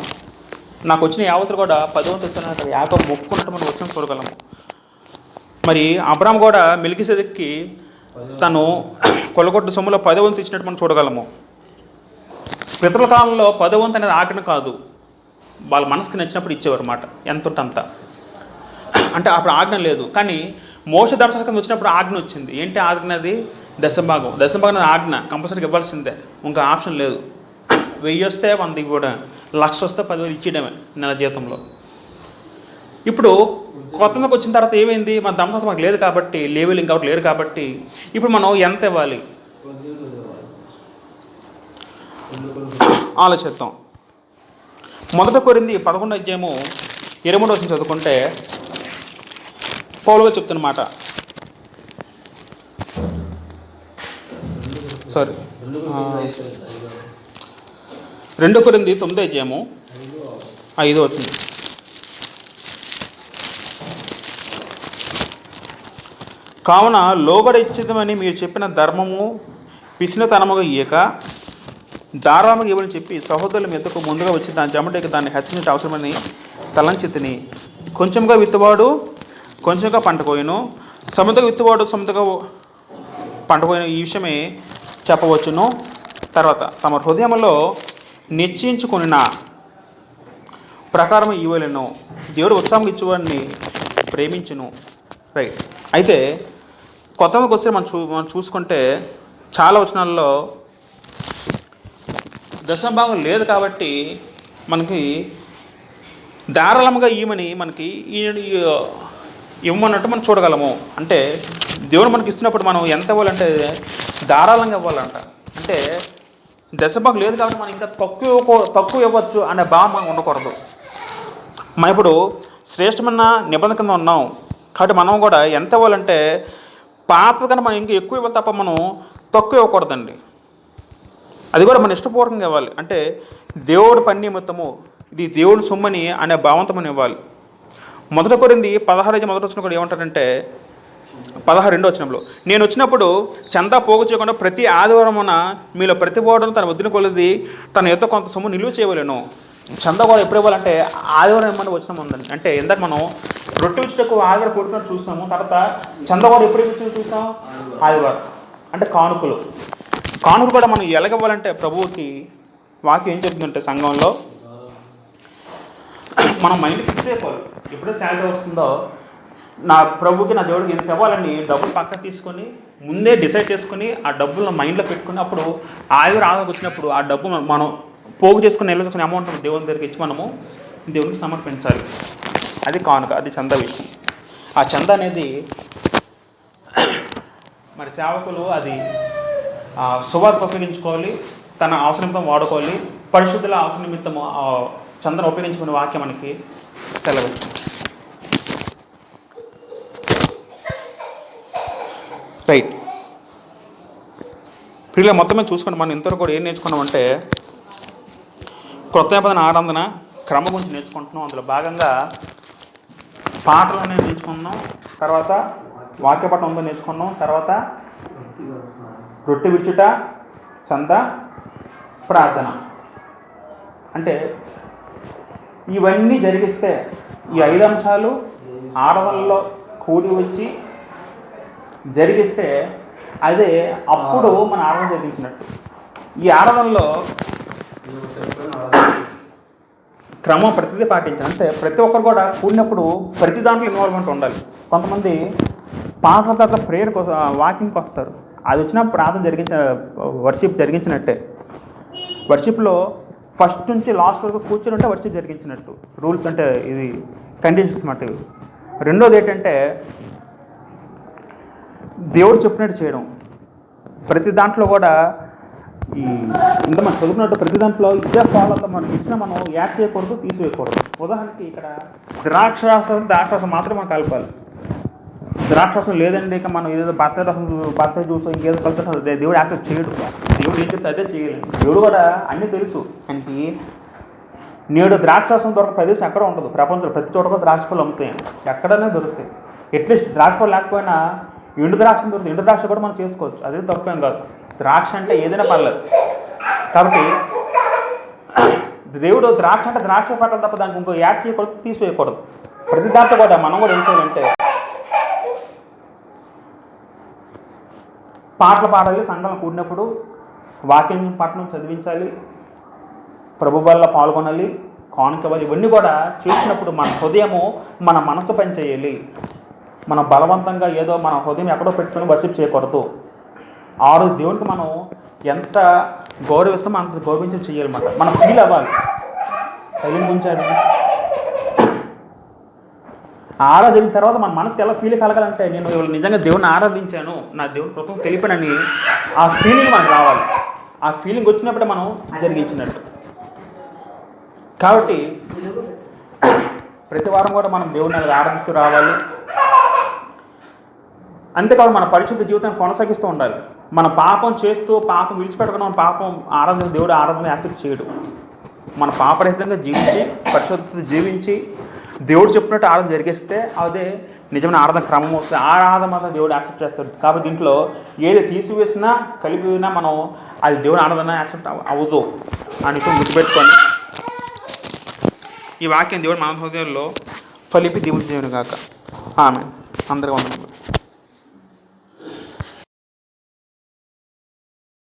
నాకు వచ్చిన యావత్తులు కూడా 10వ వంతు ఇస్తున్నట్టు యాకోబు మొక్కుకున్నట్టు మనం వచ్చిన చూడగలము. మరి అబ్రాము కూడా మెల్కీసెదెకుకి తను కొలగొట్టు సొమ్ములో 10వ వంతు ఇచ్చినట్టు మనం చూడగలము. పితరుల కాలంలో 10వ వంతు అనేది ఆజ్ఞ కాదు, వాళ్ళ మనసుకు నచ్చినప్పుడు ఇచ్చేవారు అన్నమాట, ఎంత ఉంటే అంత. అంటే అప్పుడు ఆజ్ఞ లేదు. కానీ మోషే ధర్మశాస్త్రం వచ్చినప్పుడు ఆజ్ఞ వచ్చింది. ఏంటి ఆజ్ఞ? అది దశభాగం ఆజ్ఞ, కంపల్సరీగా ఇవ్వాల్సిందే, ఇంకా ఆప్షన్ లేదు. 1000 వస్తే 100 ఇవ్వడం, 1,00,000 వస్తే 10,000 ఇచ్చేయడమే నెల జీతంలో. ఇప్పుడు కొత్తలోకి వచ్చిన తర్వాత ఏమైంది? మన ధర్మశాస్త్రం మాకు లేదు కాబట్టి, లేవీలు ఇంకొకటి లేరు కాబట్టి ఇప్పుడు మనం ఎంత ఇవ్వాలి ఆలోచిద్దాం. 1 కొరింథీ 11:23 చదువుకుంటే పౌలు చెప్తున్నమాట. 2 కొరింథీ 9:5 కావున లోబడి ఇచ్చితమని మీరు చెప్పిన ధర్మము పిసినతనముగా ఇయ్యక దారాముగా ఇవ్వని చెప్పి సహోదరుల మీదకు ముందుగా వచ్చి దాని జమటకి దాన్ని హెచ్చరించే అవసరమని తలంచి తిని, కొంచెంగా విత్తువాడు కొంచెంగా పంట కోయను, సముద్రగా విత్తువాడు సముద్రగా పంట కోయను, ఈ విషయమే చెప్పవచ్చును. తర్వాత తమ హృదయంలో నిశ్చయించుకున్న ప్రకారం ఇవ్వలేను. దేవుడు ఉత్సాహం ఇచ్చేవాడిని ప్రేమించును. రైట్. అయితే కొత్తగా వస్తే మనం చూసుకుంటే చాలా వచనాల్లో దశమభాగం లేదు కాబట్టి మనకి ధారాళంగా ఇవ్వమని మనకి ఇవ్వమన్నట్టు మనం చూడగలము. అంటే దేవుడు మనకి ఇస్తున్నప్పుడు మనం ఎంత ఇవ్వాలంటే ధారాళంగా ఇవ్వాలంట. అంటే దశభాగం లేదు కాబట్టి మనం ఇంకా తక్కువ ఇవ్వచ్చు అనే భావం మనం ఉండకూడదు. మనం ఇప్పుడు శ్రేష్టమైన నిబంధన కింద ఉన్నాం కాబట్టి మనం కూడా ఎంత ఇవ్వాలంటే పాత కన్నా మనం ఇంకా ఎక్కువ ఇవ్వాలి తప్ప మనం తక్కువ ఇవ్వకూడదండి. అది కూడా మన ఇష్టపూర్వకంగా ఇవ్వాలి. అంటే దేవుడు పని నిమిత్తము ఇది దేవుడి సొమ్మని అనే భావంతో మనం ఇవ్వాలి. మొదటి కొరింథీ 16 మొదటి వచనం కూడా ఏమంటారంటే 16 వచనంలో, నేను వచ్చినప్పుడు చందా పోగు చేయకుండా ప్రతి ఆదివారమున మీలో ప్రతి బోర్డును తన వద్దున కొలది తన యొక్క కొంత సొమ్ము నిలువ చేయవలేను. చందా కూడా ఎప్పుడు ఇవ్వాలంటే ఆదివారం ఏమన్నా వచ్చిన ఉందండి. అంటే ఇందాక మనం రొట్టె విచ్చుటకు ఆదివారం కొడుతున్నట్టు చూస్తాము. తర్వాత చందా కూడా ఎప్పుడు ఇచ్చి చూస్తాం? ఆదివారం. అంటే కానుకలు కూడా మనం ఎలాగివ్వాలంటే ప్రభువుకి వాక్యం ఏం చెప్తుందంటే సంఘంలో మనం మైండ్ ఫిక్స్ అయిపోవాలి. ఎప్పుడో శాలరీ వస్తుందో నా ప్రభుకి నా దేవుడికి ఎంత ఇవ్వాలని డబ్బులు పక్కన తీసుకొని ముందే డిసైడ్ చేసుకుని ఆ డబ్బులను మైండ్లో పెట్టుకుని అప్పుడు ఆదివారం వచ్చినప్పుడు ఆ డబ్బు మనం పోగు చేసుకుని నిల్వ చేసుకునే అమౌంట్ దేవుని దగ్గరికి ఇచ్చి మనము దేవునికి సమర్పించాలి. అది కానుక, అది చందా విషయం. ఆ చందా అనేది మరి సేవకులు అది సువార్తకు ఉపయోగించుకోవాలి, తన అవసరం నిమిత్తం వాడుకోవాలి. పరిశుద్ధుల అవసరం నిమిత్తం చందను ఉపయోగించుకునే వాక్యం మనకి సెలవిస్తుంది. రైట్. ప్రియుల మొత్తమే చూసుకుంటే మనం ఇంతవరకు కూడా ఏం నేర్చుకున్నామంటే క్రొత్త నిబంధన ఆరాధన క్రమం గురించి నేర్చుకుంటున్నాం. అందులో భాగంగా పాటలు అనేది నేర్చుకున్నాం, తర్వాత వాక్యపఠనం ఉందో నేర్చుకున్నాం, తర్వాత రొట్టె విచ్చుట, చందా, ప్రార్థన. అంటే ఇవన్నీ జరిగిస్తే ఈ 5 అంశాలు ఆరాధనలో కూడి వచ్చి జరిగిస్తే అదే అప్పుడు మన ఆరాధన జరిగించినట్టు. ఈ ఆరాధనలో క్రమం ప్రతిదీ పాటించాలి. అంటే ప్రతి ఒక్కరు కూడా కూడినప్పుడు ప్రతి దాంట్లో ఇన్వాల్వ్మెంట్ ఉండాలి. కొంతమంది పాటల తర్వాత ప్రేయర్ కోసం వాకింగ్కి వస్తారు. అది వచ్చినప్పుడు ప్రార్థన వర్షిప్ జరిగించినట్టే. వర్షిప్లో ఫస్ట్ నుంచి లాస్ట్ వరకు కూర్చొని ఉంటే వర్షిప్ జరిగించినట్టు. రూల్స్ అంటే ఇది కండిషన్స్ మాట. రెండోది ఏంటంటే దేవుడు చెప్పినట్టు చేయడం. ప్రతి దాంట్లో కూడా ఈ ఇంత మనం చదువుకున్నట్టు ప్రతి దాంట్లో ఇదే ఫాలో అవుతాం. మనం ఇచ్చిన మనం యాడ్ చేయకూడదు, తీసివేయకూడదు. ఉదాహరణకి ఇక్కడ ద్రాక్షరసం మాత్రం మనం కలపాలి. ద్రాక్షరసం లేదండి ఇక మనం ఏదో బత్తాయి జ్యూస్ ఇంకేదో కలుపుతాం, దేవుడు యాక్సెప్ట్ చేయడు. దేవుడు ఏం చెప్తే అదే చేయాలి. దేవుడు కూడా అన్నీ తెలుసు. అంటే నేడు ద్రాక్షరసం దొరక ప్రదేశం ఎక్కడ ఉండదు ప్రపంచంలో. ప్రతి చోట కూడా ద్రాక్ష పళ్ళు అమ్ముతాయి, ఎక్కడైనా దొరుకుతాయి. అట్లీస్ట్ ద్రాక్ష పళ్ళు లేకపోయినా ఎండు ద్రాక్ష దొరుకుతుంది. ఎండు ద్రాక్ష కూడా మనం చేసుకోవచ్చు, అదే తప్పేం కాదు. ద్రాక్ష అంటే ఏదైనా పర్లేదు. కాబట్టి దేవుడు ద్రాక్ష అంటే ద్రాక్ష పట్టాలి తప్ప దానికి ఇంకో యాడ్ చేయకూడదు, తీసివేయకూడదు. ప్రతి దాంట్లో కూడా మనం కూడా ఏం చేయాలంటే పాటలు పాడాలి. సంఘం కూడినప్పుడు వాక్యం పట్టణం చదివించాలి, ప్రభు వల్ల పాల్గొనాలి, కానుకవాలి. ఇవన్నీ కూడా చేసినప్పుడు మన హృదయము మన మనసు పని చేయాలి. మనం బలవంతంగా ఏదో మన హృదయం ఎక్కడో పెట్టుకుని వర్షిప్ చేయకూడదు. ఆ రోజు దేవునికి మనం ఎంత గౌరవిస్తామో అంత గౌరవించి చేయాలన్నమాట. మనం ఫీల్ అవ్వాలి. తగిన ఉంచాడు ఆరాధించిన తర్వాత మన మనసుకి ఎలా ఫీల్ కలగాలంటే నేను నిజంగా దేవుని ఆరాధించాను, నా దేవుని కృతం తెలిపానని ఆ ఫీలింగ్ మనకు రావాలి. ఆ ఫీలింగ్ వచ్చినప్పుడే మనం జరిగించినట్టు. కాబట్టి ప్రతి వారం కూడా మనం దేవుని ఆరాధిస్తూ రావాలి. అంతేకాదు మన పరిశుద్ధ జీవితాన్ని కొనసాగిస్తూ ఉండాలి. మన పాపం చేస్తూ పాపం విడిచిపెట్టకుండా మన పాపం ఆరాధన దేవుడు ఆరాధన యాక్సెప్ట్ చేయడు. మన పాపరహితంగా జీవించి పరిశుద్ధత జీవించి దేవుడు చెప్పినట్టు ఆరాధన జరిగిస్తే అదే నిజమైన ఆరాధన క్రమం వస్తుంది. ఆ ఆరాధన మాత్రం దేవుడు యాక్సెప్ట్ చేస్తాడు. కాబట్టి దీంట్లో ఏది తీసివేసినా కలిపినా మనం అది దేవుని ఆరాధన యాక్సెప్ట్ అవ్వదు అని గుర్తుపెట్టుకొని ఈ వాక్యం దేవుడు మన హృదయంలో ఫలిపి దేవుని దేవుని కాక ఆమె అందరికీ వందనాలు.